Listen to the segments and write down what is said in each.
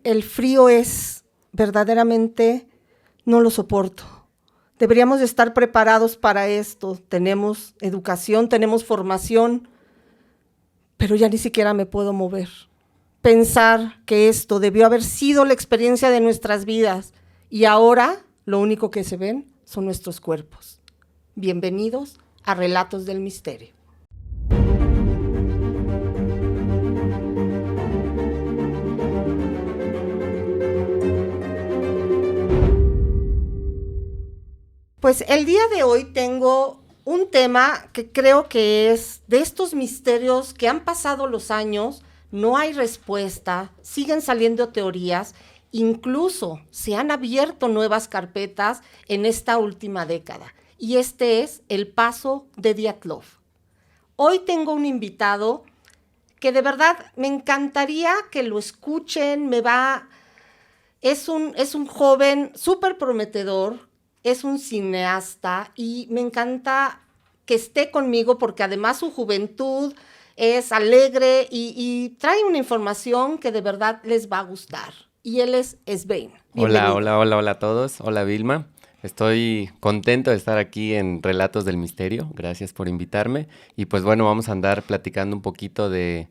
el frío es verdaderamente, no lo soporto. Deberíamos de estar preparados para esto. Tenemos educación, tenemos formación, pero ya ni siquiera me puedo mover. Pensar que esto debió haber sido la experiencia de nuestras vidas y ahora lo único que se ven son nuestros cuerpos. Bienvenidos a Relatos del Misterio. Pues el día de hoy tengo un tema que creo que es de estos misterios que han pasado los años, no hay respuesta, siguen saliendo teorías, incluso se han abierto nuevas carpetas en esta última década. Y este es el paso de Dyatlov. Hoy tengo un invitado que de verdad me encantaría que lo escuchen, es un joven súper prometedor, es un cineasta y me encanta que esté conmigo porque además su juventud es alegre y trae una información que de verdad les va a gustar. Y él es Svein. Hola a todos. Hola Vilma. Estoy contento de estar aquí en Relatos del Misterio. Gracias por invitarme. Y pues bueno, vamos a andar platicando un poquito de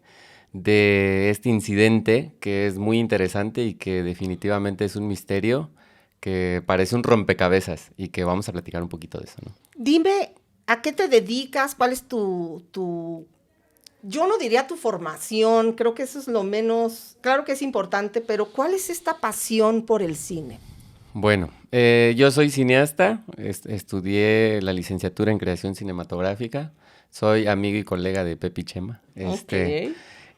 este incidente que es muy interesante y que definitivamente es un misterio que parece un rompecabezas y que vamos a platicar un poquito de eso, ¿no? Dime, ¿a qué te dedicas? ¿Cuál es tu yo no diría tu formación, creo que eso es lo menos, claro que es importante, pero ¿cuál es esta pasión por el cine? Bueno, yo soy cineasta, estudié la licenciatura en creación cinematográfica, soy amigo y colega de Pepe y Chema. Okay.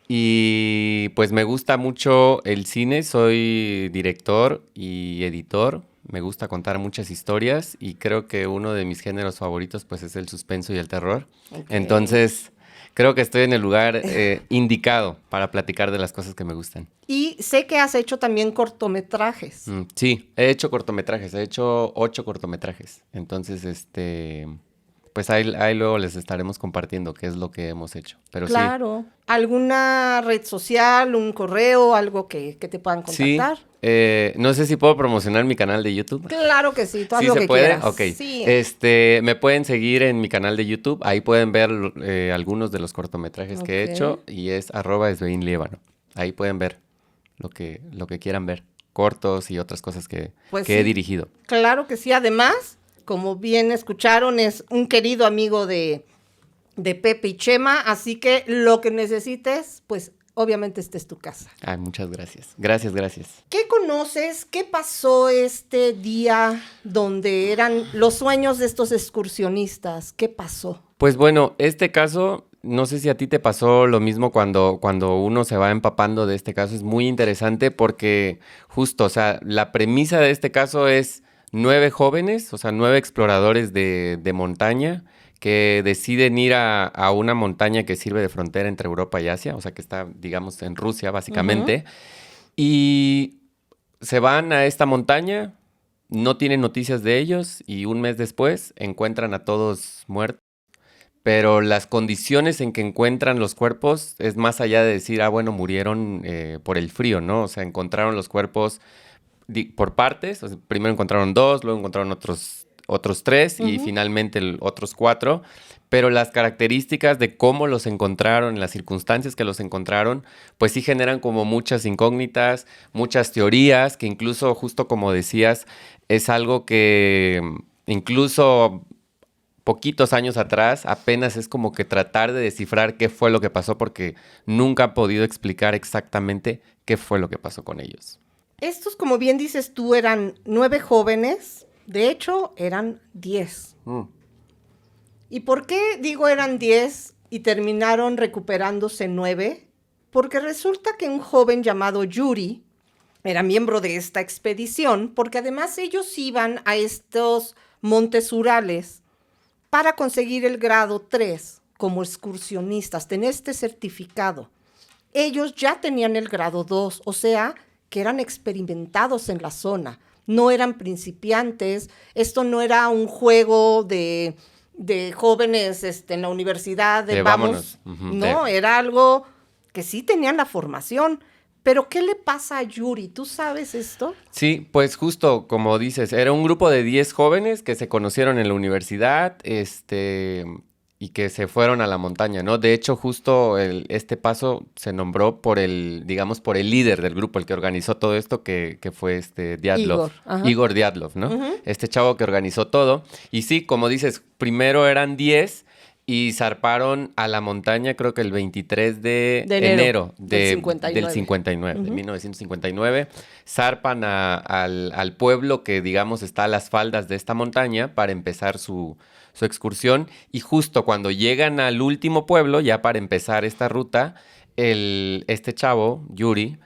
Y pues me gusta mucho el cine, soy director y editor, me gusta contar muchas historias y creo que uno de mis géneros favoritos pues es el suspenso y el terror. Okay. Entonces creo que estoy en el lugar indicado para platicar de las cosas que me gustan. Y sé que has hecho también cortometrajes. Sí, he hecho cortometrajes, he hecho 8 cortometrajes. Entonces, pues ahí luego les estaremos compartiendo qué es lo que hemos hecho. Pero claro. Sí. ¿Alguna red social, un correo, algo que te puedan contactar? Sí. No sé si puedo promocionar mi canal de YouTube. Claro que sí, tú haz ¿Sí lo se que puede? quieras. Ok. Sí. Me pueden seguir en mi canal de YouTube. Ahí pueden ver algunos de los cortometrajes que he hecho y es @SveinLiévano. Ahí pueden ver lo que quieran ver. Cortos y otras cosas que he dirigido. Claro que sí. Además, como bien escucharon, es un querido amigo de Pepe y Chema, así que lo que necesites, pues obviamente esta es tu casa. Ay, muchas gracias. Gracias. ¿Qué conoces? ¿Qué pasó este día donde eran los sueños de estos excursionistas? ¿Qué pasó? Pues bueno, este caso, no sé si a ti te pasó lo mismo cuando uno se va empapando de este caso, es muy interesante porque justo, o sea, la premisa de este caso es 9 jóvenes, o sea, 9 exploradores de montaña que deciden ir a una montaña que sirve de frontera entre Europa y Asia, o sea, que está, digamos, en Rusia, básicamente, y se van a esta montaña, no tienen noticias de ellos, y un mes después encuentran a todos muertos, pero las condiciones en que encuentran los cuerpos es más allá de decir, bueno, murieron por el frío, ¿no? O sea, encontraron los cuerpos por partes, o sea, primero encontraron 2, luego encontraron otros 3 y finalmente otros 4, pero las características de cómo los encontraron, las circunstancias que los encontraron, pues sí generan como muchas incógnitas, muchas teorías, que incluso, justo como decías, es algo que incluso poquitos años atrás apenas es como que tratar de descifrar qué fue lo que pasó porque nunca han podido explicar exactamente qué fue lo que pasó con ellos. Estos, como bien dices tú, eran 9 jóvenes. De hecho, eran 10. ¿Y por qué digo eran 10 y terminaron recuperándose 9? Porque resulta que un joven llamado Yuri era miembro de esta expedición, porque además ellos iban a estos montes Urales para conseguir el grado 3 como excursionistas, tener este certificado. Ellos ya tenían el grado 2, o sea, que eran experimentados en la zona. No eran principiantes, esto no era un juego de jóvenes en la universidad, de vamos, vámonos. No, era algo que sí tenían la formación, Pero ¿qué le pasa a Yuri? ¿Tú sabes esto? Sí, pues justo como dices, era un grupo de 10 jóvenes que se conocieron en la universidad, y que se fueron a la montaña, ¿no? De hecho, justo este paso se nombró por digamos, por el líder del grupo, el que organizó todo esto, que fue Dyatlov. Igor Dyatlov, ¿no? Ujú. Este chavo que organizó todo. Y sí, como dices, primero eran 10 y zarparon a la montaña, creo que el 23 de De enero del 59. del 59, de Ujú. 1959. Zarpan al pueblo que, digamos, está a las faldas de esta montaña para empezar su excursión. Y justo cuando llegan al último pueblo, ya para empezar esta ruta, este chavo, Yuri,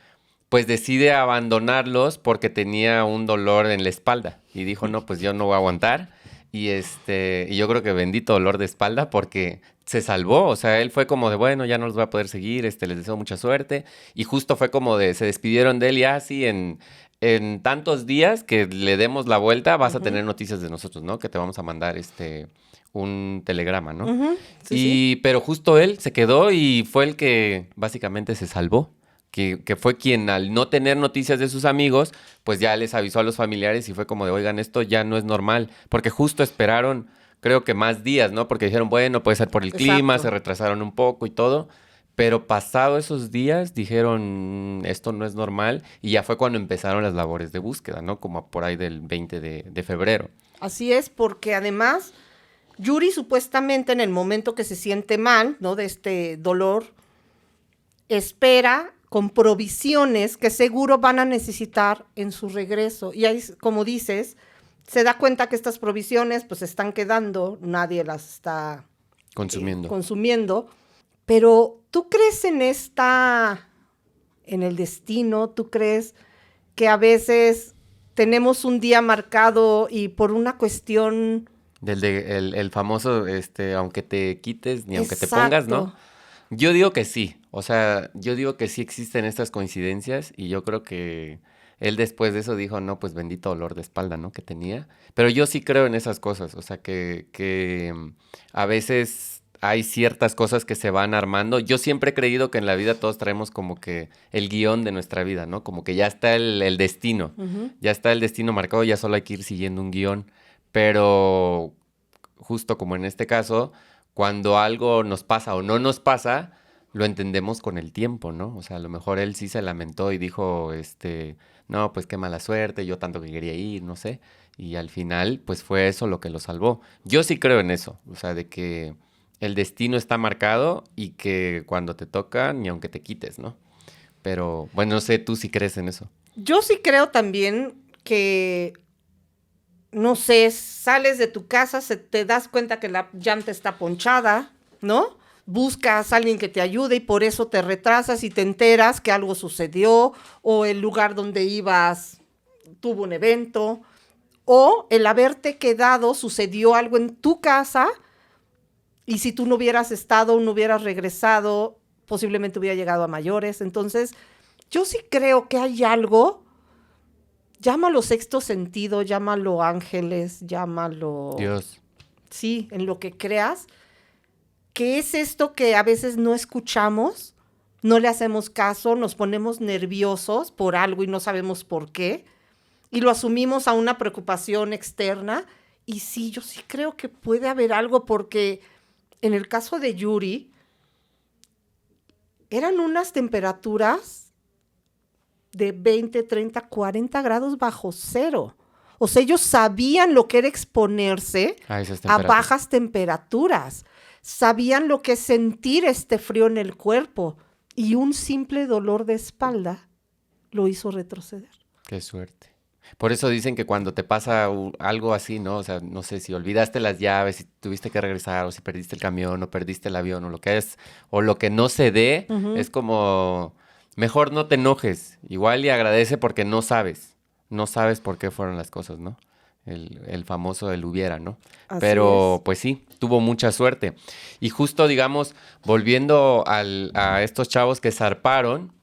pues decide abandonarlos porque tenía un dolor en la espalda. Y dijo, no, pues yo no voy a aguantar. Y yo creo que bendito dolor de espalda porque se salvó. O sea, él fue como de, bueno, ya no los voy a poder seguir, les deseo mucha suerte. Y justo fue como de, se despidieron de él y así en tantos días que le demos la vuelta vas a tener noticias de nosotros, ¿no? Que te vamos a mandar un telegrama, ¿no? Ujú. Sí. Pero justo él se quedó y fue el que básicamente se salvó. Que fue quien al no tener noticias de sus amigos, pues ya les avisó a los familiares y fue como de, oigan, esto ya no es normal. Porque justo esperaron, creo que más días, ¿no? Porque dijeron, bueno, puede ser por el clima, Exacto. se retrasaron un poco y todo. Pero pasado esos días dijeron, esto no es normal. Y ya fue cuando empezaron las labores de búsqueda, ¿no? Como por ahí del 20 de febrero. Así es, porque además Yuri supuestamente en el momento que se siente mal, ¿no? De este dolor, espera con provisiones que seguro van a necesitar en su regreso. Y ahí, como dices, se da cuenta que estas provisiones pues están quedando, nadie las está consumiendo. Pero ¿tú crees en en el destino? ¿Tú crees que a veces tenemos un día marcado y por una cuestión... El famoso, aunque te quites ni aunque te Exacto. pongas, ¿no? Yo digo que sí, o sea, yo digo que sí existen estas coincidencias y yo creo que él después de eso dijo, no, pues bendito dolor de espalda, ¿no? Que tenía. Pero yo sí creo en esas cosas, o sea, que a veces hay ciertas cosas que se van armando. Yo siempre he creído que en la vida todos traemos como que el guión de nuestra vida, ¿no? Como que ya está el destino, ya está el destino marcado, ya solo hay que ir siguiendo un guión. Pero justo como en este caso, cuando algo nos pasa o no nos pasa, lo entendemos con el tiempo, ¿no? O sea, a lo mejor él sí se lamentó y dijo, no, pues qué mala suerte, yo tanto que quería ir, no sé. Y al final, pues fue eso lo que lo salvó. Yo sí creo en eso, o sea, de que el destino está marcado y que cuando te toca, ni aunque te quites, ¿no? Pero, bueno, no sé, tú sí crees en eso. Yo sí creo también que, no sé, sales de tu casa, te das cuenta que la llanta está ponchada, ¿no? Buscas a alguien que te ayude y por eso te retrasas y te enteras que algo sucedió o el lugar donde ibas tuvo un evento o el haberte quedado sucedió algo en tu casa y si tú no hubieras estado, no hubieras regresado, posiblemente hubiera llegado a mayores. Entonces, yo sí creo que hay algo, llámalo sexto sentido, llámalo ángeles, llámalo... Dios. Sí, en lo que creas, que es esto que a veces no escuchamos, no le hacemos caso, nos ponemos nerviosos por algo y no sabemos por qué, y lo asumimos a una preocupación externa. Y sí, yo sí creo que puede haber algo porque en el caso de Yuri, eran unas temperaturas de 20, 30, 40 grados bajo cero. O sea, ellos sabían lo que era exponerse a bajas temperaturas. Sabían lo que es sentir este frío en el cuerpo. Y un simple dolor de espalda lo hizo retroceder. Qué suerte. Por eso dicen que cuando te pasa algo así, ¿no? O sea, no sé, si olvidaste las llaves, si tuviste que regresar, o si perdiste el camión, o perdiste el avión, o lo que es, o lo que no se dé, es como, mejor no te enojes. Igual y agradece porque no sabes. No sabes por qué fueron las cosas, ¿no? El famoso el hubiera, ¿no? Así Pero es. pues sí, tuvo mucha suerte. Y justo, digamos, volviendo a estos chavos que zarparon,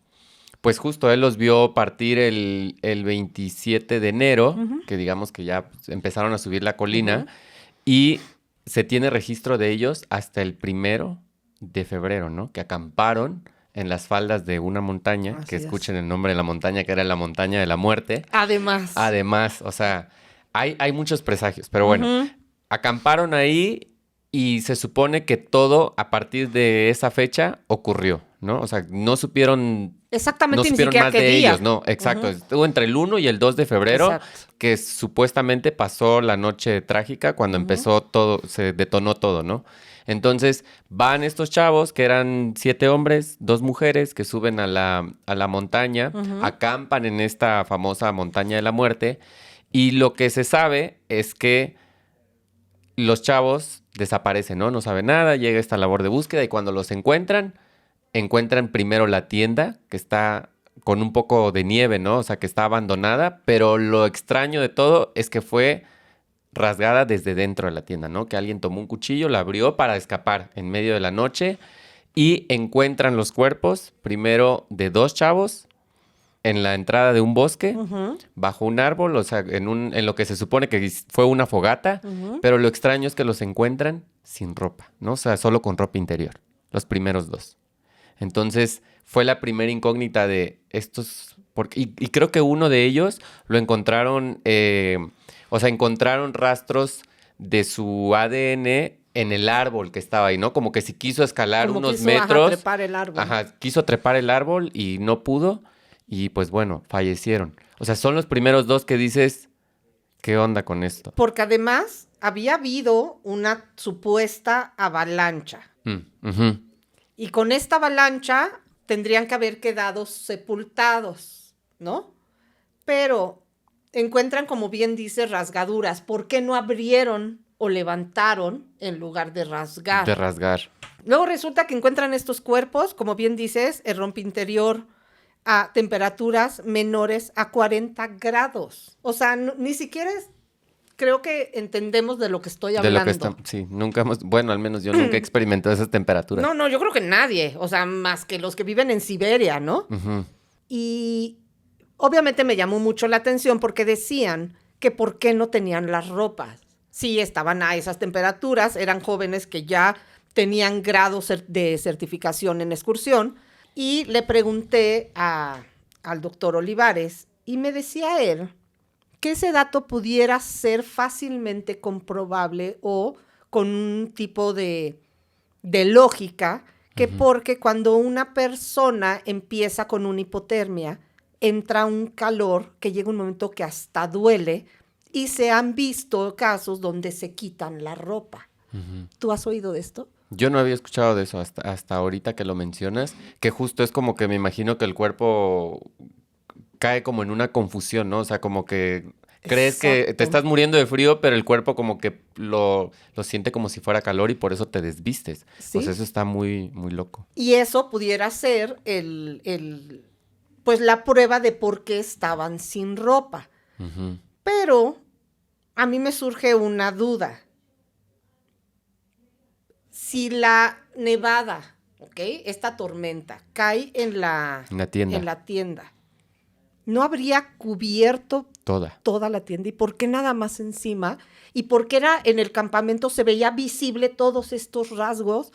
pues justo él los vio partir el 27 de enero, que digamos que ya empezaron a subir la colina, y se tiene registro de ellos hasta el 1 de febrero, ¿no? Que acamparon en las faldas de una montaña, Así que es. escuchen el nombre de la montaña, que era la montaña de la muerte. Además. O sea, hay muchos presagios, pero bueno, Ujú. acamparon ahí y se supone que todo a partir de esa fecha ocurrió, ¿no? O sea, no supieron Exactamente, ni más siquiera qué de día. ellos, no, exacto. Ujú. Estuvo entre el 1 y el 2 de febrero, Exacto. que supuestamente pasó la noche trágica cuando empezó todo, se detonó todo, ¿no? Entonces van estos chavos, que eran 7 hombres, 2 mujeres, que suben a la montaña, acampan en esta famosa montaña de la muerte, y lo que se sabe es que los chavos desaparecen, ¿no? No saben nada, llega esta labor de búsqueda y cuando los encuentran primero la tienda, que está con un poco de nieve, ¿no? O sea, que está abandonada, pero lo extraño de todo es que fue rasgada desde dentro de la tienda, ¿no? Que alguien tomó un cuchillo, la abrió para escapar en medio de la noche y encuentran los cuerpos, primero de 2 chavos en la entrada de un bosque, bajo un árbol, o sea, en lo que se supone que fue una fogata, pero lo extraño es que los encuentran sin ropa, ¿no? O sea, solo con ropa interior, los primeros 2. Entonces, fue la primera incógnita de estos, y creo que uno de ellos lo encontraron, o sea, encontraron rastros de su ADN en el árbol que estaba ahí, ¿no? Como que si quiso escalar Como unos quiso, metros. trepar el árbol. Ajá, quiso trepar el árbol y no pudo. Y pues bueno, fallecieron. O sea, son los primeros 2 que dices, ¿qué onda con esto? Porque además había habido una supuesta avalancha. Ujú. Y con esta avalancha tendrían que haber quedado sepultados, ¿no? Pero encuentran, como bien dice, rasgaduras. ¿Por qué no abrieron o levantaron en lugar de rasgar? De rasgar. Luego resulta que encuentran estos cuerpos, como bien dices, el rompinterior a temperaturas menores a 40 grados. O sea, ni siquiera creo que entendemos de lo que estoy hablando. De lo que está, sí, nunca hemos, bueno, al menos yo nunca he experimentado esas temperaturas. No, yo creo que nadie, o sea, más que los que viven en Siberia, ¿no? Ujú. Y obviamente me llamó mucho la atención porque decían que por qué no tenían las ropas. Sí, estaban a esas temperaturas, eran jóvenes que ya tenían grados de certificación en excursión, y le pregunté al doctor Olivares y me decía él que ese dato pudiera ser fácilmente comprobable o con un tipo de lógica, que porque cuando una persona empieza con una hipotermia, entra un calor que llega un momento que hasta duele, y se han visto casos donde se quitan la ropa. ¿Tú has oído de esto? Yo no había escuchado de eso hasta ahorita que lo mencionas, que justo es como que me imagino que el cuerpo cae como en una confusión, ¿no? O sea, como que crees que Exacto. te estás muriendo de frío, pero el cuerpo como que lo siente como si fuera calor y por eso te desvistes. Sí. Pues eso está muy, muy loco. Y eso pudiera ser pues la prueba de por qué estaban sin ropa. Ujú. Pero a mí me surge una duda. Si la nevada, ¿ok? Esta tormenta cae en la tienda, ¿no habría cubierto toda la tienda? ¿Y por qué nada más encima? ¿Y por qué en el campamento se veía visible todos estos rasgos,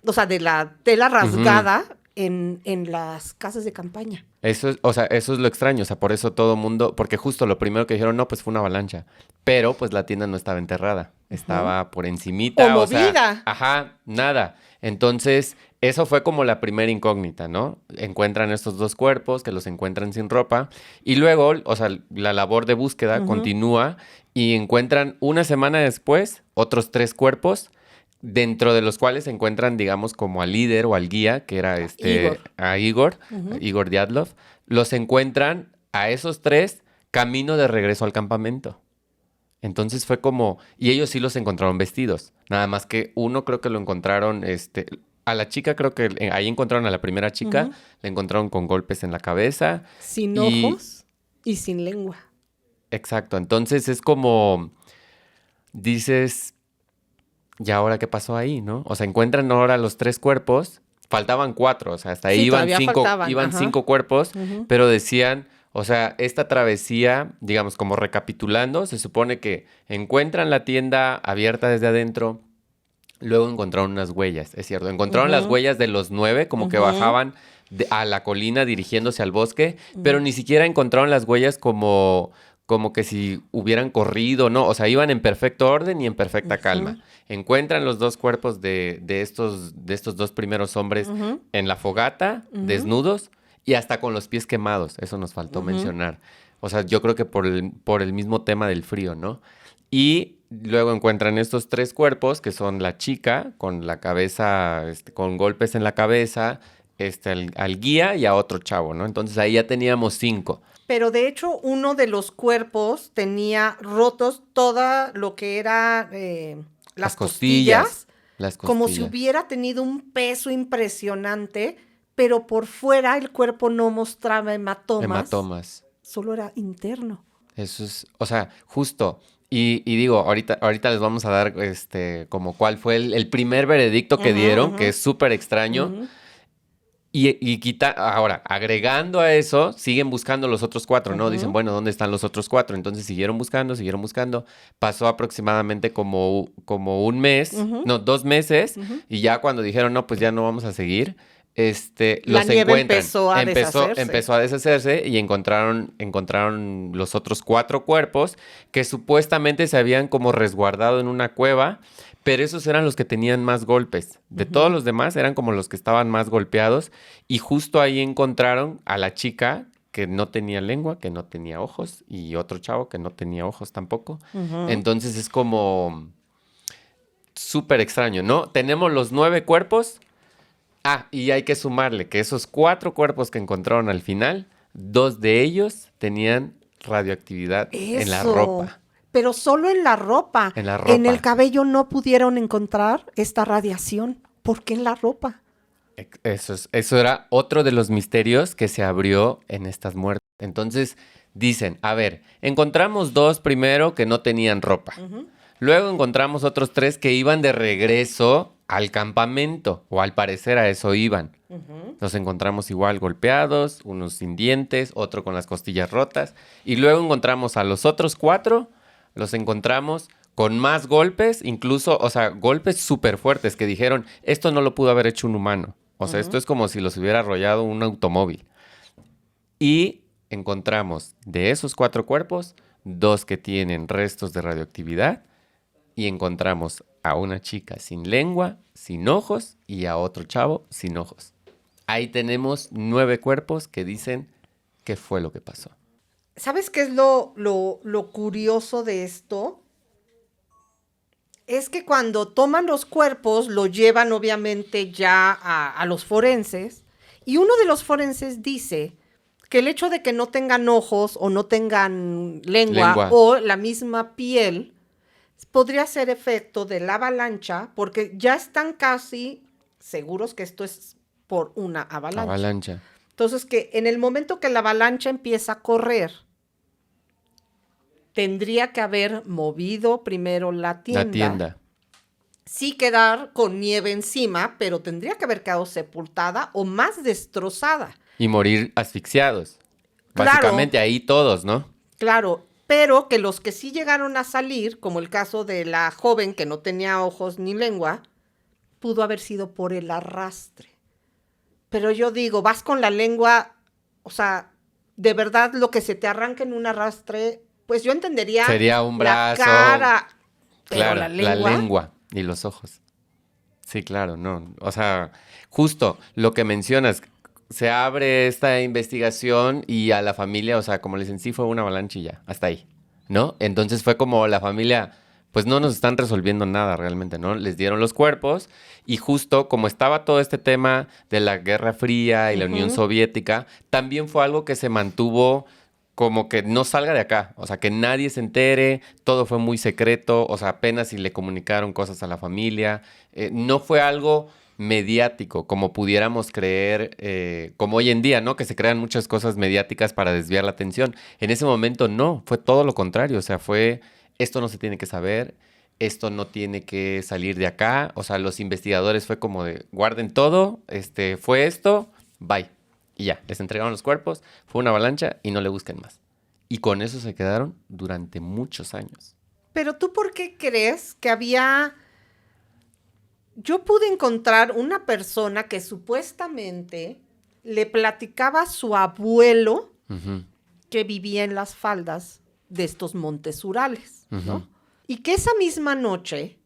o sea, de la tela rasgada en las casas de campaña? Eso es lo extraño, o sea, por eso todo mundo, porque justo lo primero que dijeron, no, pues fue una avalancha, pero pues la tienda no estaba enterrada, estaba por encimita, o movida. Ajá, nada. Entonces, eso fue como la primera incógnita, ¿no? Encuentran estos 2 cuerpos, que los encuentran sin ropa, y luego, o sea, la labor de búsqueda continúa y encuentran una semana después otros 3 cuerpos, dentro de los cuales se encuentran, digamos, como al líder o al guía, que era Igor Diatlov. Los encuentran a esos 3 camino de regreso al campamento. Entonces fue como, y ellos sí los encontraron vestidos, nada más que uno creo que lo encontraron, a la chica creo que ahí encontraron a la primera chica, la encontraron con golpes en la cabeza. Sin ojos y sin lengua. Exacto, entonces es como, dices, ¿y ahora qué pasó ahí, no? O sea, encuentran ahora los 3 cuerpos, faltaban 4, o sea, hasta ahí iban 5 cuerpos, pero decían, o sea, esta travesía, digamos, como recapitulando, se supone que encuentran la tienda abierta desde adentro, luego encontraron unas huellas, es cierto, encontraron las huellas de los 9, como que bajaban a la colina dirigiéndose al bosque, pero ni siquiera encontraron las huellas como que si hubieran corrido, ¿no? O sea, iban en perfecto orden y en perfecta calma. Encuentran los dos cuerpos de estos dos primeros hombres en la fogata, desnudos, y hasta con los pies quemados. Eso nos faltó mencionar. O sea, yo creo que por el mismo tema del frío, ¿no? Y luego encuentran estos 3 cuerpos, que son la chica con la cabeza, con golpes en la cabeza, al guía y a otro chavo, ¿no? Entonces ahí ya teníamos 5. Pero de hecho, uno de los cuerpos tenía rotos toda lo que era las costillas, como si hubiera tenido un peso impresionante, pero por fuera el cuerpo no mostraba hematomas. Solo era interno. Eso es, o sea, justo. Y digo, ahorita les vamos a dar como cuál fue el primer veredicto que dieron, que es súper extraño. Ahora, agregando a eso, siguen buscando los otros 4, ¿no? Dicen, bueno, ¿dónde están los otros 4? Entonces siguieron buscando. Pasó aproximadamente como un mes, no, 2 meses, y ya cuando dijeron, no, pues ya no vamos a seguir, la los nieve encuentran. empezó a deshacerse y encontraron los otros 4 cuerpos que supuestamente se habían como resguardado en una cueva, pero esos eran los que tenían más golpes. De todos los demás eran como los que estaban más golpeados, y justo ahí encontraron a la chica que no tenía lengua, que no tenía ojos, y otro chavo que no tenía ojos tampoco. Entonces es como súper extraño, ¿no? Tenemos los 9 cuerpos. Y hay que sumarle que esos 4 cuerpos que encontraron al final, 2 de ellos tenían radioactividad en la ropa. Pero solo en la ropa. En la ropa. En el cabello no pudieron encontrar esta radiación. ¿Por qué en la ropa? Eso era otro de los misterios que se abrió en estas muertes. Entonces dicen, a ver, encontramos 2 primero que no tenían ropa. Luego encontramos otros 3 que iban de regreso al campamento, o al parecer a eso iban. Los encontramos igual golpeados, unos sin dientes, otro con las costillas rotas, y luego encontramos a los otros 4, los encontramos con más golpes, incluso, o sea, golpes súper fuertes que dijeron, esto no lo pudo haber hecho un humano. O sea, esto es como si los hubiera arrollado un automóvil. Y encontramos de esos 4 cuerpos, 2 que tienen restos de radioactividad, y encontramos a una chica sin lengua, sin ojos, y a otro chavo sin ojos. Ahí tenemos 9 cuerpos que dicen qué fue lo que pasó. ¿Sabes qué es lo curioso de esto? Es que cuando toman los cuerpos, lo llevan obviamente ya a los forenses, y uno de los forenses dice que el hecho de que no tengan ojos o no tengan lengua. O la misma piel podría ser efecto de la avalancha, porque ya están casi seguros que esto es por una avalancha. Entonces, que en el momento que la avalancha empieza a correr, tendría que haber movido primero la tienda. Sí quedar con nieve encima, pero tendría que haber quedado sepultada o más destrozada. Y morir asfixiados. Claro. Básicamente ahí todos, ¿no? Claro. Pero que los que sí llegaron a salir, como el caso de la joven que no tenía ojos ni lengua, pudo haber sido por el arrastre. Pero yo digo, vas con la lengua, o sea, de verdad lo que se te arranca en un arrastre, pues yo entendería. Sería un brazo. La cara, pero claro, la lengua y los ojos. Sí, claro, no. O sea, justo lo que mencionas, se abre esta investigación y a la familia, o sea, como le dicen, sí fue una avalancha y ya, hasta ahí, ¿no? Entonces fue como la familia, pues no nos están resolviendo nada realmente, ¿no? Les dieron los cuerpos y justo como estaba todo este tema de la Guerra Fría y la Unión Soviética, también fue algo que se mantuvo como que no salga de acá, o sea, que nadie se entere, todo fue muy secreto, o sea, apenas si le comunicaron cosas a la familia, no fue algo mediático, como pudiéramos creer, como hoy en día, ¿no? Que se crean muchas cosas mediáticas para desviar la atención. En ese momento no, fue todo lo contrario, o sea, fue, esto no se tiene que saber, esto no tiene que salir de acá, o sea, los investigadores fue como de, guarden todo, fue esto, bye. Y ya, les entregaron los cuerpos, fue una avalancha y no le busquen más. Y con eso se quedaron durante muchos años. Pero tú, ¿por qué crees que había...? Yo pude encontrar una persona que supuestamente le platicaba a su abuelo Ujú. que vivía en las faldas de estos montes Urales, ¿no? Ujú. Y que esa misma noche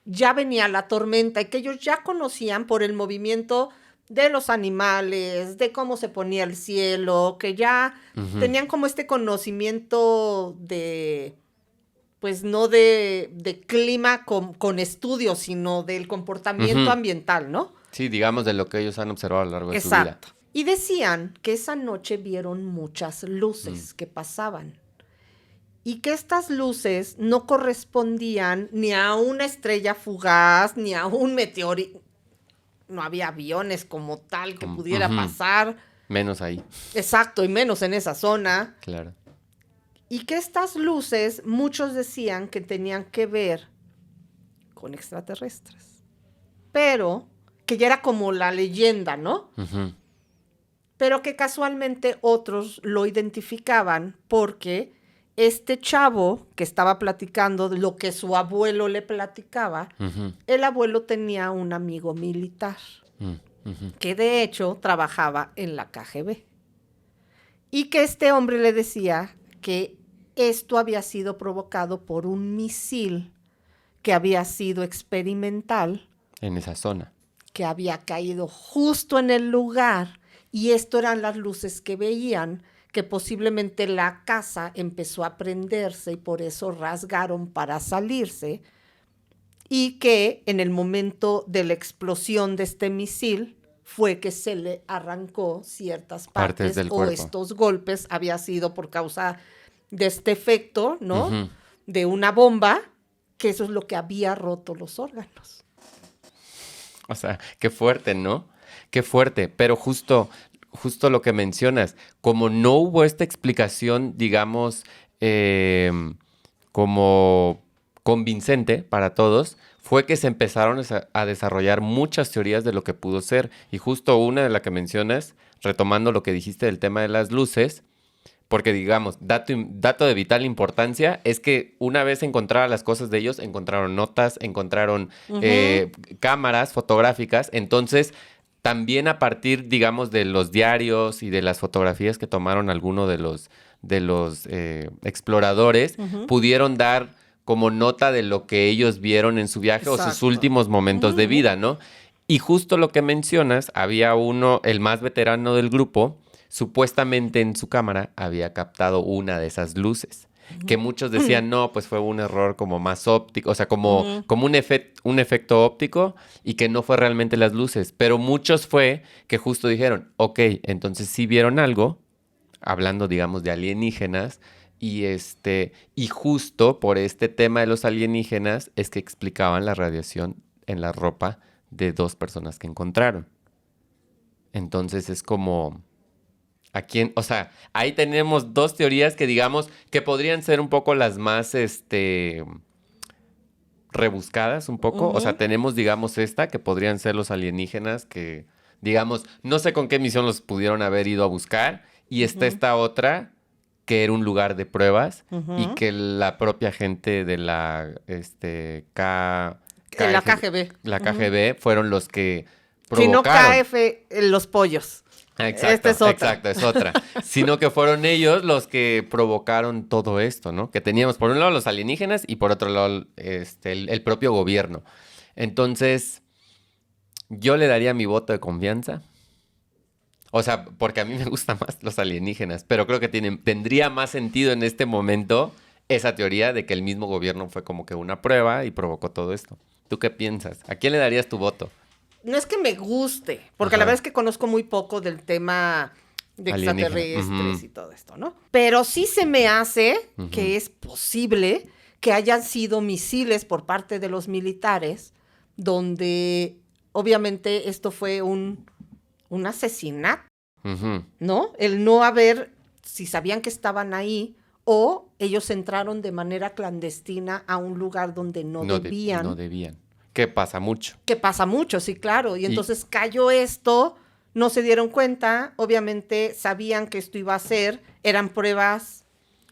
ya venía la tormenta y que ellos ya conocían por el movimiento de los animales, de cómo se ponía el cielo, que ya Ujú. tenían como este conocimiento de, pues no de clima con estudios, sino del comportamiento Ujú. ambiental, ¿no? Sí, digamos de lo que ellos han observado a lo largo de su vida. Exacto. Y decían que esa noche vieron muchas luces que pasaban y que estas luces no correspondían ni a una estrella fugaz, ni a un meteorito. No había aviones como tal que pudiera Ujú. pasar. Menos ahí, Exacto, y menos en esa zona. claro. Y que estas luces, muchos decían que tenían que ver con extraterrestres. Pero que ya era como la leyenda, ¿no? Ujú. Pero que casualmente otros lo identificaban porque este chavo que estaba platicando de lo que su abuelo le platicaba, Ujú. el abuelo tenía un amigo militar Ujú. que de hecho trabajaba en la KGB y que este hombre le decía que esto había sido provocado por un misil que había sido experimental, En esa zona. que había caído justo en el lugar y esto eran las luces que veían, que posiblemente la casa empezó a prenderse y por eso rasgaron para salirse y que en el momento de la explosión de este misil fue que se le arrancó ciertas Partes partes del o cuerpo. estos golpes había sido por causa de este efecto, ¿no? Ujú. De una bomba, que eso es lo que había roto los órganos. O sea, qué fuerte, ¿no? Qué fuerte. Pero justo lo que mencionas, como no hubo esta explicación, digamos, como convincente para todos, fue que se empezaron a desarrollar muchas teorías de lo que pudo ser. Y justo una de las que mencionas, retomando lo que dijiste del tema de las luces, porque digamos, dato de vital importancia es que una vez encontradas las cosas de ellos, encontraron notas, encontraron cámaras fotográficas, entonces también a partir, digamos, de los diarios y de las fotografías que tomaron algunos de los exploradores, pudieron dar como nota de lo que ellos vieron en su viaje o sus Exacto. últimos momentos de vida, ¿no? Y justo lo que mencionas, había uno, el más veterano del grupo, supuestamente en su cámara había captado una de esas luces. Que muchos decían, no, pues fue un error como más óptico, o sea, como un efecto óptico y que no fue realmente las luces. Pero muchos fue que justo dijeron, ok, entonces sí vieron algo, hablando, digamos, de alienígenas, y justo por este tema de los alienígenas es que explicaban la radiación en la ropa de dos personas que encontraron. Entonces es como, ¿a quién? O sea, ahí tenemos dos teorías que digamos que podrían ser un poco las más, rebuscadas un poco. O sea, tenemos, digamos, esta que podrían ser los alienígenas que, digamos, no sé con qué misión los pudieron haber ido a buscar. Y está esta otra que era un lugar de pruebas y que la propia gente de la, La KGB. la KGB fueron los que Si no provocaron. KF, los pollos. Exacto, Esta es otra. exacto, es otra. Sino que fueron ellos los que provocaron todo esto, ¿no? Que teníamos por un lado los alienígenas y por otro lado el propio gobierno. Entonces, yo le daría mi voto de confianza. O sea, porque a mí me gustan más los alienígenas, pero creo que tendría más sentido en este momento esa teoría de que el mismo gobierno fue como que una prueba y provocó todo esto. ¿Tú qué piensas? ¿A quién le darías tu voto? No es que me guste, porque Ajá. la verdad es que conozco muy poco del tema de Alienígena. extraterrestres Ujú. y todo esto, ¿no? Pero sí se me hace que es posible que hayan sido misiles por parte de los militares, donde obviamente esto fue un asesinato, Ujú. ¿no? El no haber, si sabían que estaban ahí, o ellos entraron de manera clandestina a un lugar donde no debían. No debían. Que pasa mucho. Que pasa mucho, sí, claro. Y Y- entonces cayó esto, no se dieron cuenta, obviamente sabían que esto iba a ser, eran pruebas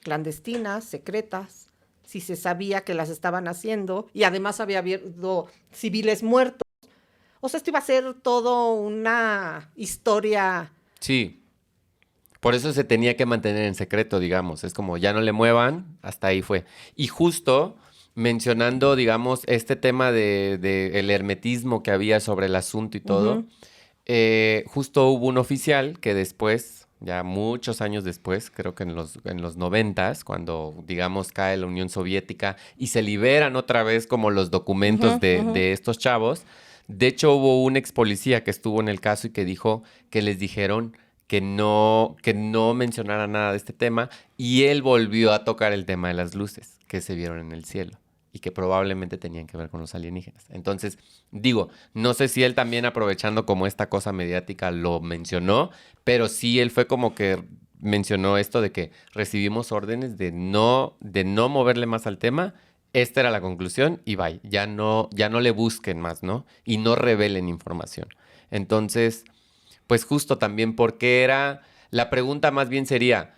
clandestinas, secretas, si se sabía que las estaban haciendo, y además había habido civiles muertos. O sea, esto iba a ser todo una historia Sí. Por eso se tenía que mantener en secreto, digamos. Es como, ya no le muevan, hasta ahí fue. Y justo mencionando, digamos, este tema de el hermetismo que había sobre el asunto y todo, Ujú. justo hubo un oficial que después, ya muchos años después, creo que en los 90s, cuando, digamos, cae la Unión Soviética y se liberan otra vez como los documentos Ujú, ujú. de estos chavos, de hecho hubo un ex policía que estuvo en el caso y que dijo que les dijeron que no mencionara nada de este tema y él volvió a tocar el tema de las luces que se vieron en el cielo y que probablemente tenían que ver con los alienígenas. Entonces, digo, no sé si él también aprovechando como esta cosa mediática lo mencionó, pero sí él fue como que mencionó esto de que recibimos órdenes de no moverle más al tema. Esta era la conclusión y bye, ya no le busquen más, ¿no? Y no revelen información. Entonces, pues justo también porque era, la pregunta más bien sería,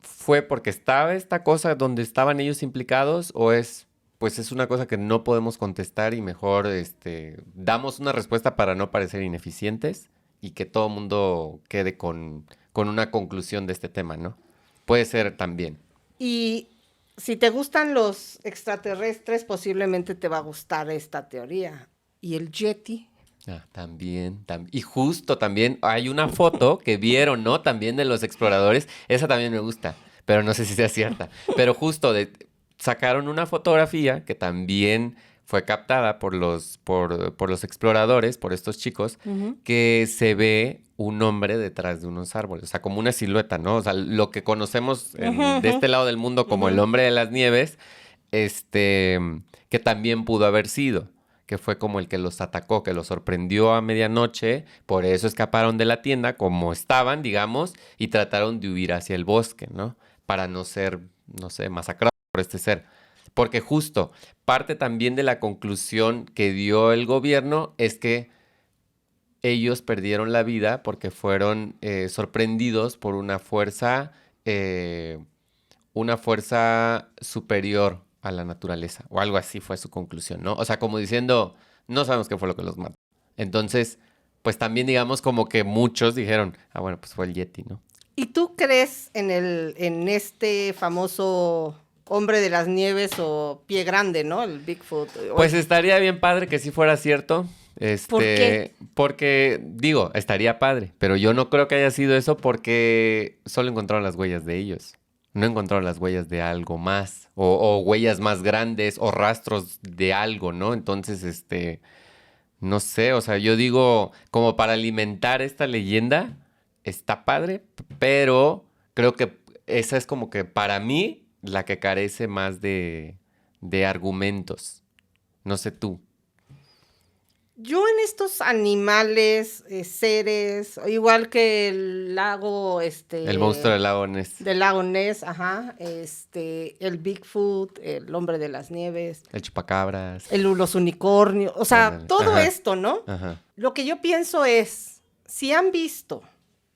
¿fue porque estaba esta cosa donde estaban ellos implicados o es, pues es una cosa que no podemos contestar y mejor, damos una respuesta para no parecer ineficientes y que todo el mundo quede con una conclusión de este tema, ¿no? Puede ser también. Y si te gustan los extraterrestres, posiblemente te va a gustar esta teoría. ¿Y el Yeti? Ah, también, y justo también hay una foto que vieron, ¿no? También de los exploradores. Esa también me gusta, pero no sé si sea cierta. Pero justo sacaron una fotografía que también fue captada por los exploradores, por estos chicos, Ujú, que se ve un hombre detrás de unos árboles. O sea, como una silueta, ¿no? O sea, lo que conocemos ujú, de ujú, este lado del mundo como el ujú. hombre de las nieves, este, que también pudo haber sido, que fue como el que los atacó, que los sorprendió a medianoche, por eso escaparon de la tienda como estaban, digamos, y trataron de huir hacia el bosque, ¿no? Para no ser, no sé, masacrados por este ser. Porque justo parte también de la conclusión que dio el gobierno es que ellos perdieron la vida porque fueron sorprendidos por una fuerza superior a la naturaleza, o algo así fue su conclusión, ¿no? O sea, como diciendo, no sabemos qué fue lo que los mató. Entonces, pues también digamos como que muchos dijeron, ah, bueno, pues fue el Yeti, ¿no? ¿Y tú crees en este famoso hombre de las nieves o pie grande, ¿no? El Bigfoot. Pues estaría bien padre que sí fuera cierto. ¿Por qué? Porque digo, estaría padre, pero yo no creo que haya sido eso porque solo encontraron las huellas de ellos. No encontraron las huellas de algo más, o huellas más grandes, o rastros de algo, ¿no? Entonces, no sé, o sea, yo digo, como para alimentar esta leyenda, está padre, pero creo que esa es como que para mí la que carece más de argumentos. No sé tú. Yo en estos animales, seres, igual que el lago, El monstruo del lago Ness, del lago Ness, ajá, el Bigfoot, el hombre de las nieves, el chupacabras. los unicornios, o sea, Ándale. todo Ajá, esto, ¿no? ajá. Lo que yo pienso es, si han visto,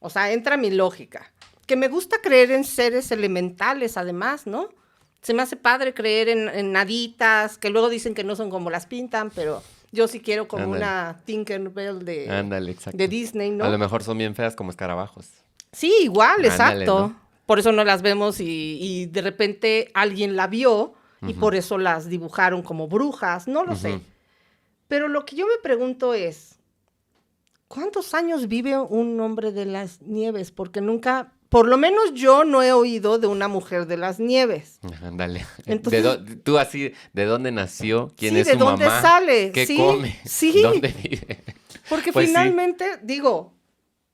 o sea, entra mi lógica, que me gusta creer en seres elementales, además, ¿no? Se me hace padre creer en haditas, que luego dicen que no son como las pintan, pero yo sí quiero como Ándale. una Tinkerbell Ándale, de exacto. Disney, A lo ¿no? mejor son bien feas como escarabajos. Sí, igual, Ándale, exacto. ¿no? Por eso no las vemos y de repente alguien la vio y Ujú, por eso las dibujaron como brujas, no lo ujú. sé. Pero lo que yo me pregunto es, ¿cuántos años vive un hombre de las nieves? Porque nunca, por lo menos yo no he oído de una mujer de las nieves. Ándale. Entonces, Tú así, ¿de dónde nació? ¿Quién sí, es ¿de su dónde mamá? sale? ¿Qué Sí, come? sí, ¿Dónde vive? porque Pues sí. finalmente, digo,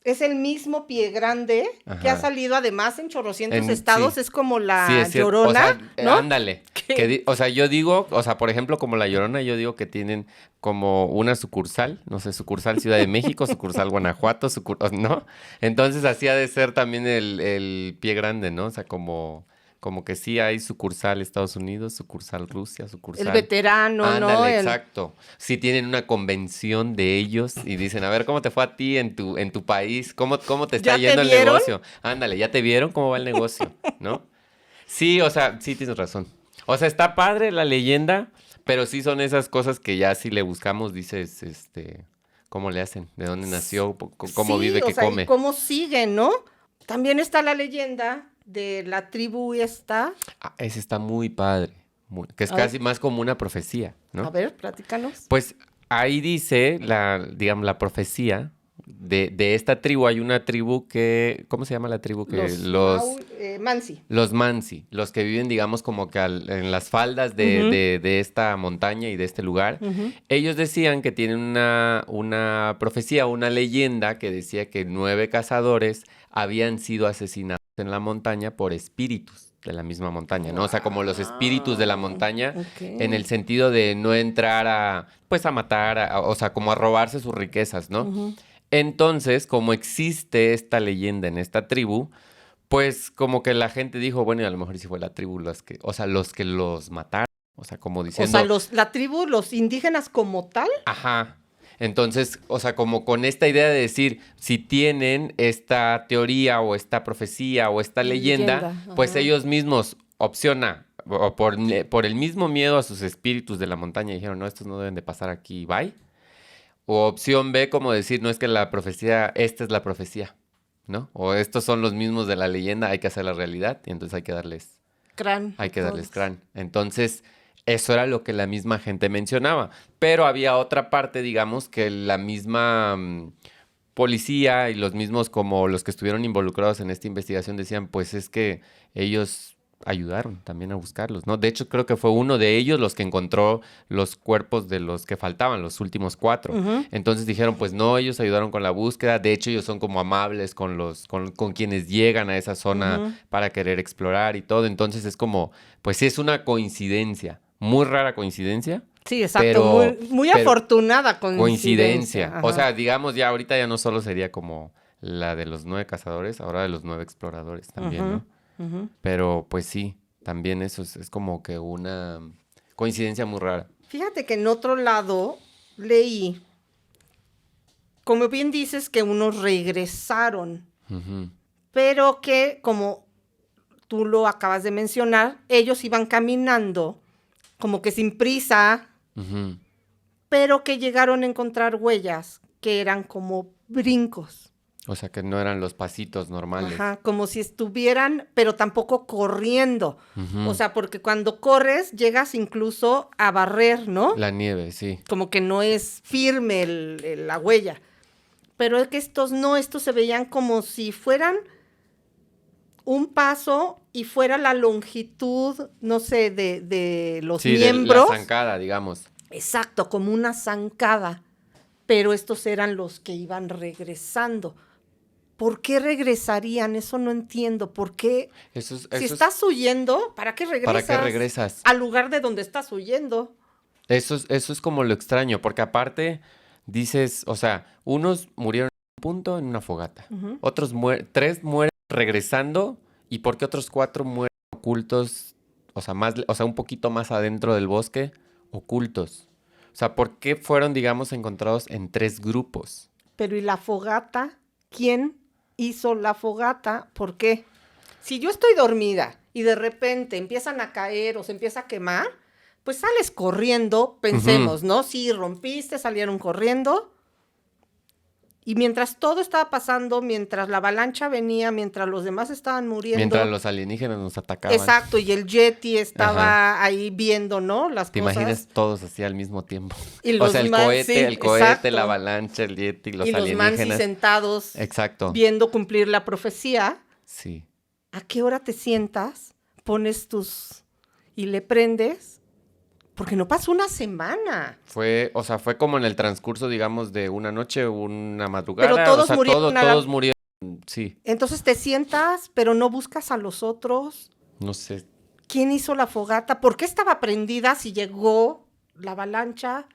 es el mismo pie grande que ha Ajá. salido además en chorrocientos estados, Sí. es como Sí, la es cierto. O Llorona, sea, ¿no? ándale. Que O sea, yo digo, o sea, por ejemplo, como La Llorona, yo digo que tienen como una sucursal, no sé, sucursal Ciudad de México, sucursal Guanajuato, ¿no? Entonces así ha de ser también el pie grande, ¿no? O sea, como que sí hay sucursal Estados Unidos, sucursal Rusia, el sucursal. veterano, ¿no? Ándale, exacto. Sí tienen una convención de ellos y dicen, a ver, ¿cómo te fue a ti en tu país? ¿Cómo te está ¿Ya te yendo el vieron? negocio? Ándale, ¿ya te vieron cómo va el negocio? ¿No? Sí, o sea, sí tienes razón. O sea, está padre la leyenda, pero sí son esas cosas que ya si le buscamos dices, cómo le hacen, de dónde nació, cómo Sí, vive, o qué sea, y come. cómo siguen, ¿no? También está la leyenda de la tribu esta. Ah, ese está muy padre, que es A ver, casi más como una profecía, a ¿no? ver, platícanos. Pues ahí dice digamos, la profecía de esta tribu. Hay una tribu que, ¿cómo se llama la tribu? Que Los Mansi. los Mansi, los que viven, digamos, como que en las faldas Ujú, de esta montaña y de este lugar. ujú. Ellos decían que tienen una profecía, una leyenda que decía que 9 cazadores habían sido asesinados en la montaña por espíritus de la misma montaña, ¿no? O sea, como los espíritus de la Wow, montaña ok. en el sentido de no entrar pues a matar, o sea, como a robarse sus riquezas, ¿no? Ujú. Entonces, como existe esta leyenda en esta tribu, pues como que la gente dijo, bueno, y a lo mejor sí fue la tribu o sea, los que los mataron, o sea, como O sea, diciendo, la tribu, los indígenas como tal. ajá. Entonces, o sea, como con esta idea de decir, si tienen esta teoría o esta profecía o esta leyenda, Leyenda, pues ajá. ellos mismos, opción A, o por el mismo miedo a sus espíritus de la montaña, dijeron, no, estos no deben de pasar aquí, bye. O opción B, como decir, no es que la profecía, esta es la profecía, ¿no? O estos son los mismos de la leyenda, hay que hacer la realidad y entonces Crán a hay que darles todos. crán. Entonces, eso era lo que la misma gente mencionaba. Pero había otra parte, digamos, que la misma policía y los mismos como los que estuvieron involucrados en esta investigación decían, pues es que ellos ayudaron también a buscarlos, ¿no? De hecho, creo que fue uno de ellos los que encontró los cuerpos de los que faltaban, los últimos 4. Ujú. Entonces dijeron, pues no, ellos ayudaron con la búsqueda. De hecho, ellos son como amables con quienes llegan a esa zona Ujú. para querer explorar y todo. Entonces es como, pues sí, es una coincidencia, muy rara coincidencia, Sí, exacto, pero, muy pero afortunada coincidencia. coincidencia. O Ajá. sea, digamos, ya ahorita ya no solo sería como la de los 9 cazadores, ahora de los 9 exploradores también, Ujú, ¿no? ujú. Pero pues sí, también eso es como que una coincidencia muy rara. Fíjate que en otro lado leí, como bien dices, que unos regresaron, Ujú, pero que, como tú lo acabas de mencionar, ellos iban caminando como que sin prisa, ujú. pero que llegaron a encontrar huellas que eran como brincos. O sea, que no eran los pasitos normales. Ajá, como si estuvieran, pero tampoco corriendo. O Ujú. sea, porque cuando corres llegas incluso a barrer, ¿no? La nieve, sí. Como que no es firme la huella. Pero es que estos no, estos se veían como si fueran un paso y fuera la longitud, no sé, de los Sí, de la miembros. zancada, digamos. Exacto, como una zancada. Pero estos eran los que iban regresando. ¿Por qué regresarían? Eso no entiendo. ¿Por qué? Si Eso es, estás huyendo, ¿para qué ¿para qué regresas regresas? al lugar de donde estás huyendo? Eso es como lo extraño, porque aparte dices, o sea, unos murieron en un punto en una fogata, Ujú. otros 3 mueren regresando, y porque otros 4 mueren ocultos, o sea, o sea, un poquito más adentro del bosque, ocultos. O sea, ¿por qué fueron, digamos, encontrados en 3 grupos? Pero ¿y la fogata? ¿Quién hizo la fogata? ¿Por qué? Si yo estoy dormida y de repente empiezan a caer o se empieza a quemar, pues sales corriendo, Ujú. pensemos, ¿no? Si rompiste, salieron corriendo. Y mientras todo estaba pasando, mientras la avalancha venía, mientras los demás estaban Mientras muriendo, los alienígenas nos atacaban. exacto, y el Yeti Ajá. estaba ahí viendo, ¿no? Las ¿Te imaginas cosas. todos así al mismo tiempo? Y O los sea, man, sí, el cohete, la exacto. avalancha, el yeti, Y los los mansi alienígenas. sentados Exacto. viendo cumplir la profecía. Sí. ¿A qué hora te sientas? Pones tus... y le prendes. Porque no pasó una semana. O sea, fue como en el transcurso, digamos, de una noche, una Pero madrugada. O todos sea, murieron a todos la... murieron. Sí, Entonces te sientas, pero no buscas a los otros. no sé. ¿Quién hizo la fogata? ¿Por qué estaba prendida si llegó la avalancha?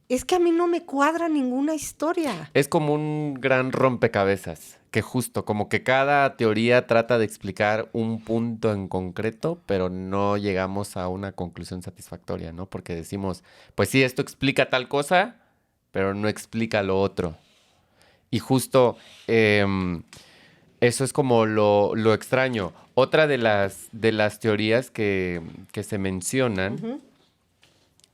Es que a mí no me cuadra ninguna historia. Es como un gran rompecabezas, que justo, como que cada teoría trata de explicar un punto en concreto, pero no llegamos a una conclusión satisfactoria, ¿no? Porque decimos, pues sí, esto explica tal cosa, pero no explica lo otro. Y justo eso es como lo extraño. Otra de las teorías que se mencionan Ujú.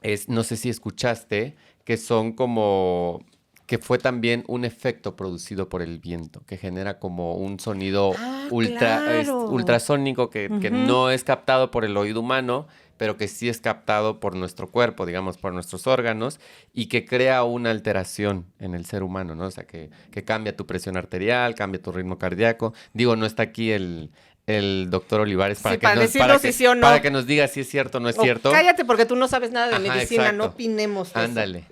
es, no sé si escuchaste, que son como que fue también un efecto producido por el viento, que genera como un sonido Claro. ultrasónico que no es captado por el oído humano, pero que sí es captado por nuestro cuerpo, digamos, por nuestros órganos, y que crea una alteración en el ser humano, ¿no? O sea, que cambia tu presión arterial, cambia tu ritmo cardíaco. Digo, no está aquí el doctor Olivares Sí, para decirnos si sí o no. para que nos diga si es cierto o no es cierto. Cállate porque tú no sabes nada de Ajá, medicina, exacto. no opinemos de eso. Ándale.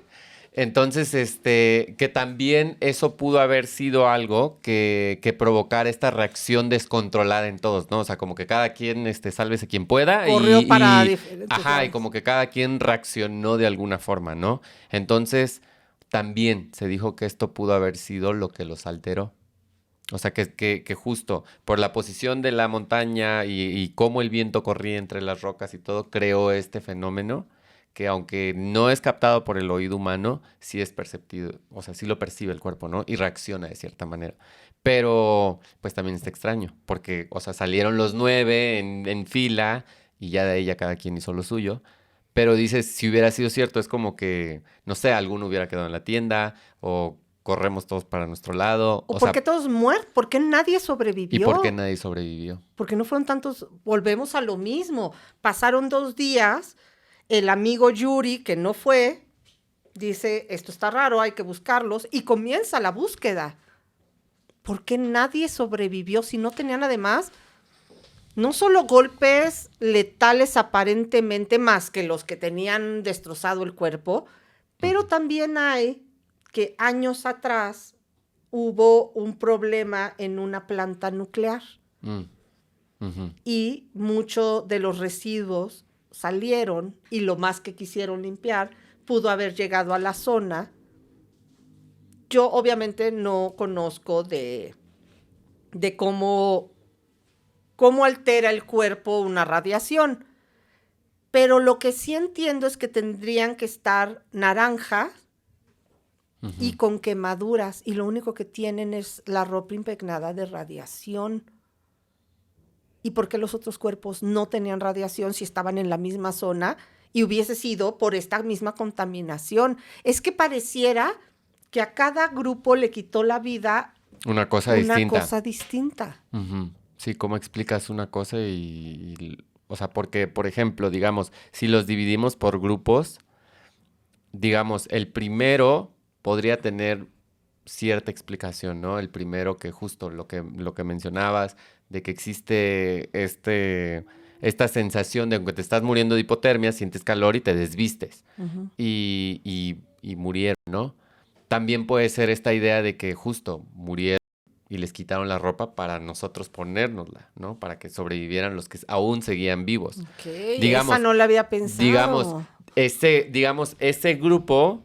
Entonces, que también eso pudo haber sido algo que provocara esta reacción descontrolada en todos, ¿no? O sea, como que cada quien, sálvese quien pueda. Corrió para diferentes Ajá, y lados. como que cada quien reaccionó de alguna forma, ¿no? Entonces, también se dijo que esto pudo haber sido lo que los alteró. O sea, que justo por la posición de la montaña y cómo el viento corría entre las rocas y todo, creó este fenómeno que aunque no es captado por el oído humano, sí es perceptido, o sea, sí lo percibe el cuerpo, ¿no? Y reacciona de cierta manera. Pero, pues también está extraño, porque, o sea, salieron los 9 en fila y ya de ahí ya cada quien hizo lo suyo. Pero dices, si hubiera sido cierto, es como que, no sé, alguno hubiera quedado en la tienda o corremos todos para nuestro lado. ¿O O por sea, qué todos muertos? ¿Por qué nadie sobrevivió? ¿y por qué nadie sobrevivió? Porque no fueron tantos, volvemos a lo mismo. Pasaron 2 días, el amigo Yuri, que no fue, dice, esto está raro, hay que buscarlos, y comienza la búsqueda. ¿Por qué nadie sobrevivió si no tenían además no solo golpes letales aparentemente más que los que tenían destrozado el cuerpo, pero también hay que años atrás hubo un problema en una planta nuclear Mm, ujú. y muchos de los residuos salieron y lo más que quisieron limpiar pudo haber llegado a la zona. Yo obviamente no conozco de cómo altera el cuerpo una radiación, pero lo que sí entiendo es que tendrían que estar naranjas y con quemaduras, y lo único que tienen es la ropa impregnada de radiación. ¿Y por qué los otros cuerpos no tenían radiación si estaban en la misma zona y hubiese sido por esta misma contaminación? Es que pareciera que a cada grupo le quitó la vida Una cosa una distinta. cosa distinta. Ujú. Sí, ¿cómo explicas una cosa o sea, porque, por ejemplo, digamos, si los dividimos por grupos, digamos, el primero podría tener cierta explicación, ¿no? El primero que justo lo que mencionabas, de que existe esta sensación de aunque te estás muriendo de hipotermia, sientes calor y te desvistes. Y murieron, ¿no? También puede ser esta idea de que justo murieron y les quitaron la ropa para nosotros ponérnosla, ¿no? Para que sobrevivieran los que aún seguían vivos. Ok, Digamos, esa no la había pensado. digamos, ese grupo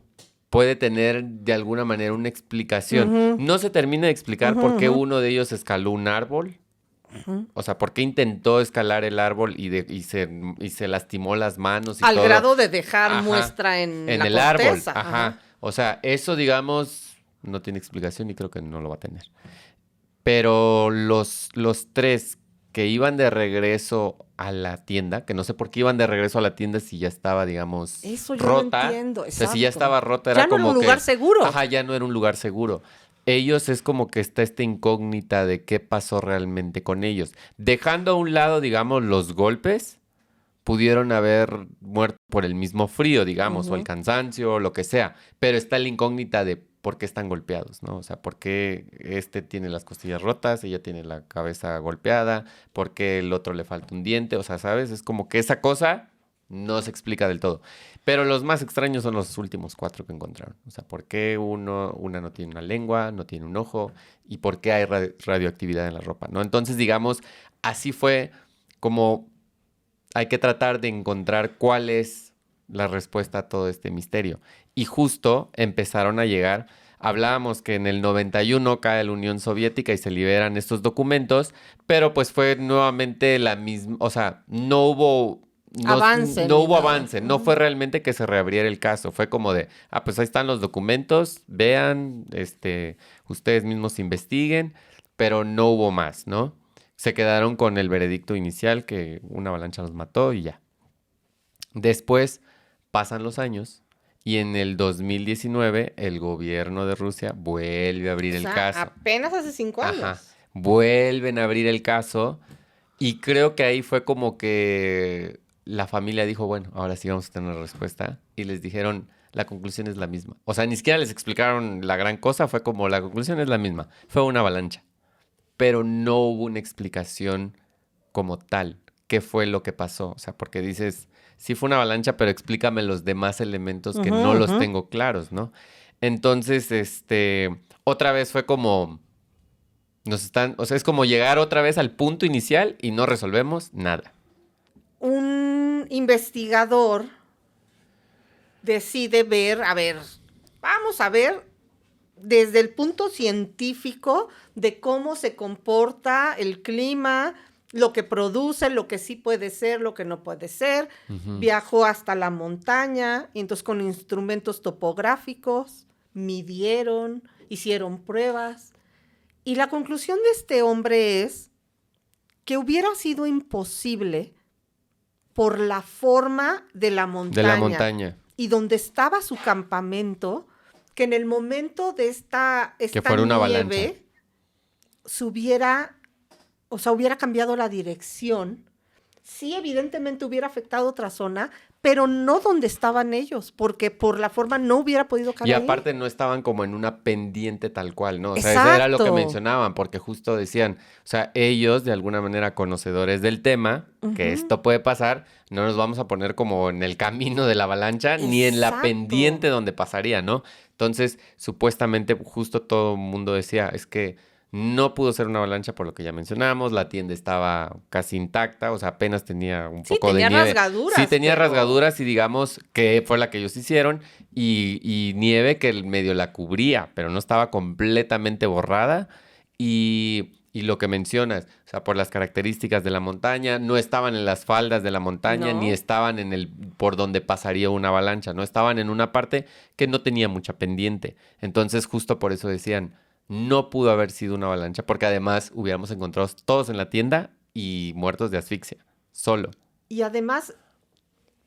puede tener de alguna manera una explicación. No se termina de explicar por qué uno de ellos escaló un árbol. O sea, por qué intentó escalar el árbol y se lastimó las manos y Al todo. grado de dejar Ajá, muestra en la el árbol. corteza. Ajá. O sea, eso, digamos, no tiene explicación y creo que no lo va a tener. Pero los 3 que iban de regreso a la tienda, que no sé por qué iban de regreso a la tienda si ya estaba, digamos, Eso yo rota. no entiendo, O sea, si ya exacto. estaba rota, Ya era no era como un lugar que... seguro. Ajá, ya no era un lugar seguro. Ellos es como que está esta incógnita de qué pasó realmente con ellos. Dejando a un lado, digamos, los golpes, pudieron haber muerto por el mismo frío, digamos, o el cansancio, o lo que sea. Pero está la incógnita de por qué están golpeados, ¿no? O sea, por qué este tiene las costillas rotas, ella tiene la cabeza golpeada, por qué el otro le falta un diente, o sea, ¿sabes? Es como que esa cosa no se explica del todo. Pero los más extraños son los últimos 4 que encontraron. O sea, ¿por qué una no tiene una lengua, no tiene un ojo? ¿Y por qué hay radioactividad en la ropa, ¿no? Entonces, digamos, así fue como hay que tratar de encontrar cuál es la respuesta a todo este misterio. Y justo empezaron a llegar, hablábamos que en el 91 cae la Unión Soviética y se liberan estos documentos, pero pues fue nuevamente la misma, o sea, no hubo... Avance, no ni hubo nada. avance, no fue realmente que se reabriera el caso, fue como de, pues ahí están los documentos, vean, ustedes mismos investiguen, pero no hubo más, ¿no? Se quedaron con el veredicto inicial que una avalancha los mató y ya. Después pasan los años Y en el 2019 el gobierno de Rusia vuelve a abrir O el sea, caso. apenas hace 5 años. Ajá. Vuelven a abrir el caso y creo que ahí fue como que la familia dijo, bueno, ahora sí vamos a tener respuesta. Y les dijeron, la conclusión es la misma. O sea, ni siquiera les explicaron la gran cosa, fue como, la conclusión es la misma. Fue una avalancha. Pero no hubo una explicación como tal. ¿Qué fue lo que pasó? O sea, porque dices, sí fue una avalancha, pero explícame los demás elementos que Ujú, no los ujú. tengo claros, ¿no? Entonces, otra vez fue como, o sea, es como llegar otra vez al punto inicial y no resolvemos nada. Un investigador decide ver, a ver, vamos a ver desde el punto científico de cómo se comporta el clima, lo que produce, lo que sí puede ser, lo que no puede ser. Ujú. Viajó hasta la montaña y entonces con instrumentos topográficos midieron, hicieron pruebas. Y la conclusión de este hombre es que hubiera sido imposible por la forma de la De la montaña montaña, y donde estaba su campamento, que en el momento de que esta fuera una avalancha. nieve se hubiera, o sea, hubiera cambiado la dirección. Sí, evidentemente hubiera afectado otra zona, pero no donde estaban ellos, porque por la forma no hubiera podido Y caer ahí. aparte no estaban como en una pendiente tal cual, ¿no? O sea, eso era lo que Exacto. mencionaban, porque justo decían, o sea, ellos de alguna manera conocedores del tema, que Ujú. esto puede pasar, no nos vamos a poner como en el camino de la avalancha, ni en la Exacto. pendiente donde pasaría, ¿no? Entonces, supuestamente justo todo el mundo decía, es que no pudo ser una avalancha por lo que ya mencionamos, la tienda estaba casi intacta, o sea, apenas tenía un Sí, poco de tenía nieve. Sí rasgaduras, tenía pero rasgaduras y digamos que fue la que ellos hicieron y nieve que el medio la cubría, pero no estaba completamente borrada. Y lo que mencionas, o sea, por las características de la montaña, no estaban en las faldas de la montaña, ni no. estaban en el por donde pasaría una avalancha, no estaban en una parte que no tenía mucha pendiente. Entonces, justo por eso decían, no pudo haber sido una avalancha, porque además hubiéramos encontrado todos en la tienda y muertos de asfixia, solo. Y además,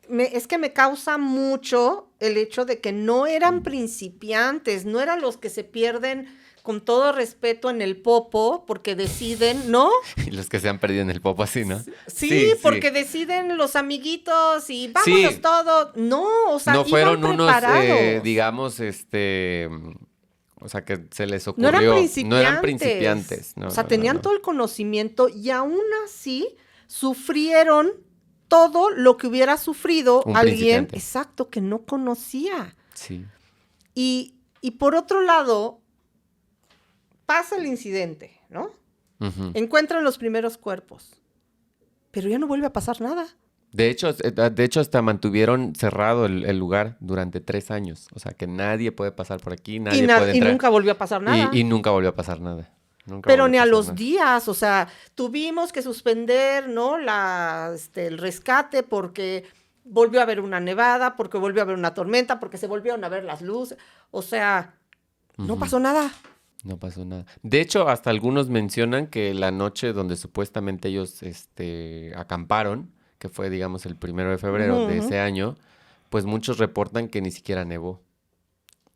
es que me causa mucho el hecho de que no eran principiantes, no eran los que se pierden con todo respeto en el popo porque deciden, ¿no? Y los que se han perdido en el popo así, ¿no? Sí, Sí, porque sí. deciden los amiguitos y vámonos Sí, todos. No, o sea, no iban fueron unos, preparados. digamos, o sea, que se les No eran ocurrió. No eran principiantes. principiantes. O No, sea, no, no, tenían no. todo el conocimiento y aún así sufrieron todo lo que hubiera sufrido Un alguien, principiante. exacto, que no conocía. Sí. Y por otro lado, pasa el incidente, ¿no? Ujú. Encuentran los primeros cuerpos, pero ya no vuelve a pasar nada. De hecho, hasta mantuvieron cerrado el lugar durante 3 años. O sea, que nadie puede pasar por aquí, nadie puede Y entrar. nunca volvió a pasar nada. Y nunca volvió a pasar nada. Nunca Pero volvió a ni a pasar los nada. días, o sea, tuvimos que suspender, ¿no? El rescate porque volvió a haber una nevada, porque volvió a haber una tormenta, porque se volvieron a ver las luces. O sea, no Ujú. pasó nada. No pasó nada. De hecho, hasta algunos mencionan que la noche donde supuestamente ellos acamparon, que fue, digamos, el 1 de febrero Ujú, de ujú. ese año, pues muchos reportan que ni siquiera nevó.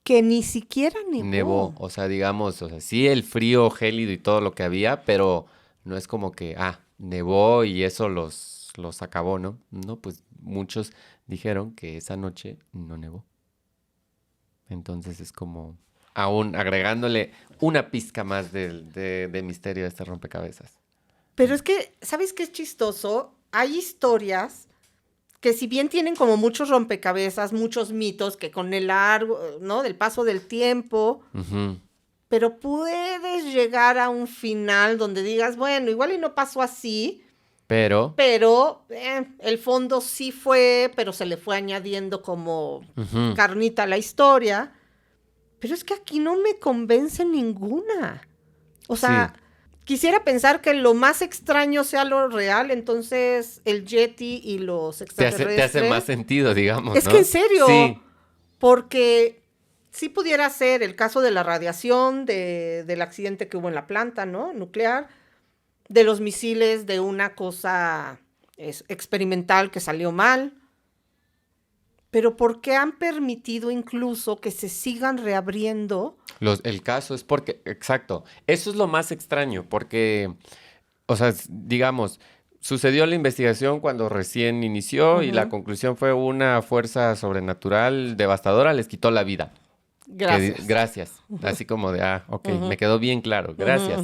Que ni siquiera Nevó, nevó. o sea, digamos, o sea, sí el frío gélido y todo lo que había, pero no es como que, nevó y eso los acabó, ¿no? No, pues muchos dijeron que esa noche no nevó. Entonces es como aún agregándole una pizca más de misterio a este rompecabezas. Pero es que, ¿sabes qué es chistoso? Hay historias que si bien tienen como muchos rompecabezas, muchos mitos que con el largo, ¿no? Del paso del tiempo, Ujú. pero puedes llegar a un final donde digas, bueno, igual y no pasó así, Pero, pero el fondo sí fue, pero se le fue añadiendo como ujú, carnita a la historia. Pero es que aquí no me convence ninguna. O sí, sea, quisiera pensar que lo más extraño sea lo real, entonces el Yeti y los te hace más extraterrestres. sentido, digamos, Es que en ¿no? serio, Sí, porque sí pudiera ser el caso de la radiación, del accidente que hubo en la planta, ¿no? Nuclear, de los misiles, de una cosa experimental que salió mal. Pero ¿por qué han permitido incluso que se sigan reabriendo? El caso es porque, exacto, eso es lo más extraño, porque, o sea, digamos, sucedió la investigación cuando recién inició y la conclusión fue una fuerza sobrenatural devastadora les quitó la vida. Gracias. Gracias. Así como de, ok, me quedó bien claro, gracias.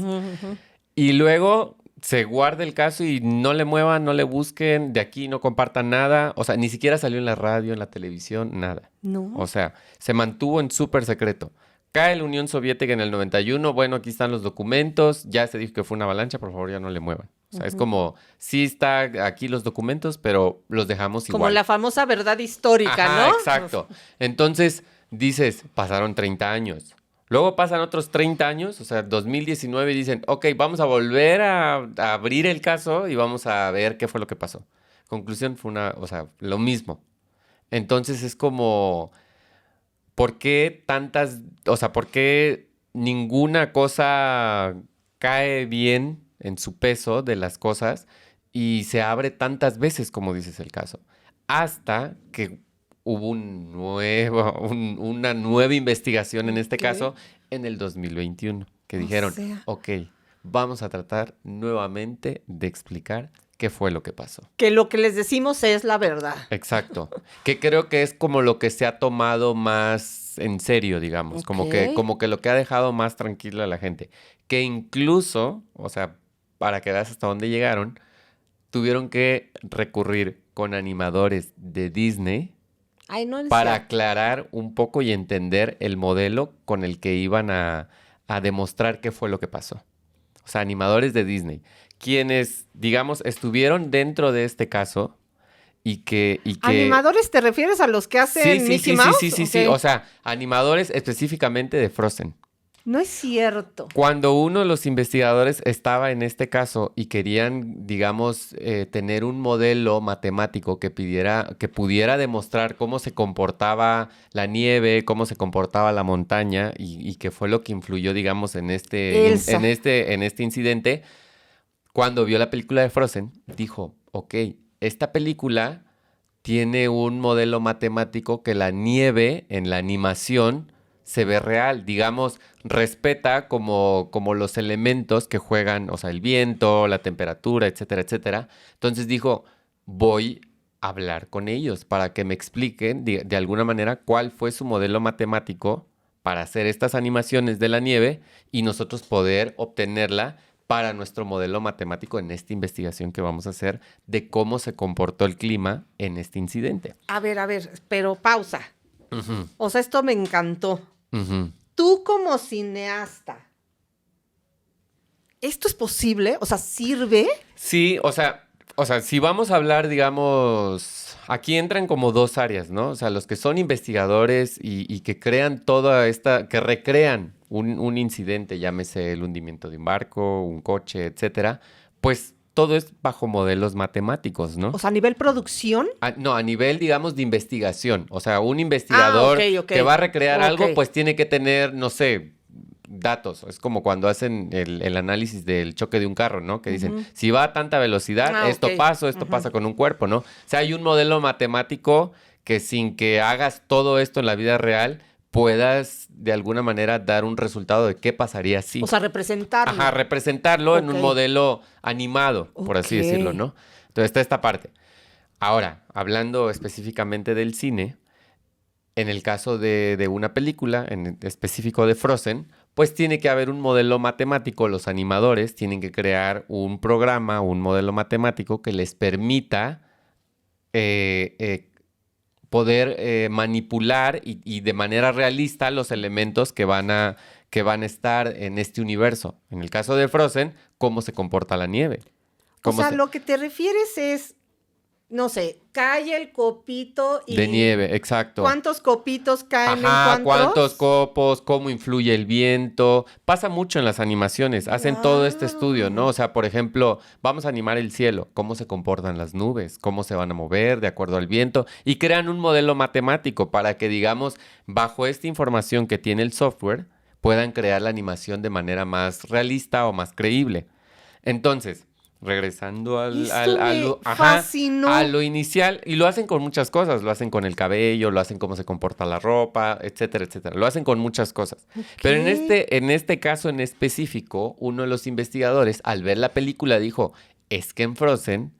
Y luego se guarda el caso y no le muevan, no le busquen, de aquí no compartan nada. O sea, ni siquiera salió en la radio, en la televisión, nada. No. O sea, se mantuvo en súper secreto. Cae la Unión Soviética en el 91, bueno, aquí están los documentos, ya se dijo que fue una avalancha, por favor ya no le muevan. O sea, es como, sí está aquí los documentos, pero los dejamos igual. Como la famosa verdad histórica, Ajá, ¿no? exacto. Entonces, dices, pasaron 30 años. Luego pasan otros 30 años, o sea, 2019, y dicen, ok, vamos a volver a abrir el caso y vamos a ver qué fue lo que pasó. Conclusión fue lo mismo. Entonces es como, ¿por qué por qué ninguna cosa cae bien en su peso de las cosas y se abre tantas veces como dices el caso? Hasta que hubo una nueva investigación en este caso en el 2021 que dijeron, ok, vamos a tratar nuevamente de explicar qué fue lo que pasó. Que lo que les decimos es la verdad. Exacto. Que creo que es como lo que se ha tomado más en serio, digamos. Como que lo que ha dejado más tranquila a la gente. Que incluso, o sea, para que veas hasta dónde llegaron, tuvieron que recurrir con animadores de Disney para aclarar un poco y entender el modelo con el que iban a demostrar qué fue lo que pasó. O sea, animadores de Disney, quienes, digamos, estuvieron dentro de este caso y que... ¿Animadores te refieres a los que hacen Mickey Mouse? Sí. O sea, animadores específicamente de Frozen. No es cierto. Cuando uno de los investigadores estaba en este caso y querían, digamos, tener un modelo matemático que pudiera demostrar cómo se comportaba la nieve, cómo se comportaba la montaña y que fue lo que influyó, digamos, en este incidente, cuando vio la película de Frozen, dijo, ok, esta película tiene un modelo matemático que la nieve en la animación se ve real, digamos, respeta como los elementos que juegan, o sea, el viento, la temperatura, etcétera, etcétera. Entonces dijo, voy a hablar con ellos para que me expliquen de alguna manera cuál fue su modelo matemático para hacer estas animaciones de la nieve y nosotros poder obtenerla para nuestro modelo matemático en esta investigación que vamos a hacer de cómo se comportó el clima en este incidente. A ver, pero pausa. Uh-huh. O sea, esto me encantó. Uh-huh. Tú como cineasta, ¿esto es posible? O sea, ¿sirve? Sí, o sea, si vamos a hablar, digamos, aquí entran como dos áreas, ¿no? O sea, los que son investigadores y que crean que recrean un incidente, llámese el hundimiento de un barco, un coche, etcétera, pues todo es bajo modelos matemáticos, ¿no? O sea, a nivel producción. No, a nivel, digamos, de investigación. O sea, un investigador que va a recrear algo, pues tiene que tener, no sé, datos. Es como cuando hacen el análisis del choque de un carro, ¿no? Que dicen, si va a tanta velocidad, esto pasa con un cuerpo, ¿no? O sea, hay un modelo matemático que sin que hagas todo esto en la vida real, puedas de alguna manera dar un resultado de qué pasaría si. O sea, representarlo. Ajá, representarlo en un modelo animado, por así decirlo, ¿no? Entonces está esta parte. Ahora, hablando específicamente del cine, en el caso de una película, en específico de Frozen, pues tiene que haber un modelo matemático. Los animadores tienen que crear un programa, un modelo matemático que les permita poder manipular y de manera realista los elementos que van a estar en este universo. En el caso de Frozen, cómo se comporta la nieve. Lo que te refieres es, no sé, cae el copito y... De nieve, exacto. ¿Cuántos copitos caen en cuántos copos, cómo influye el viento. Pasa mucho en las animaciones, hacen todo este estudio, ¿no? O sea, por ejemplo, vamos a animar el cielo, cómo se comportan las nubes, cómo se van a mover de acuerdo al viento, y crean un modelo matemático para que, digamos, bajo esta información que tiene el software, puedan crear la animación de manera más realista o más creíble. Entonces, regresando Esto me ajá, fascinó. a lo inicial, y lo hacen con muchas cosas, lo hacen con el cabello, lo hacen cómo se comporta la ropa, etcétera, etcétera, lo hacen con muchas cosas. Pero en este caso en específico, uno de los investigadores, al ver la película, dijo, es que en Frozen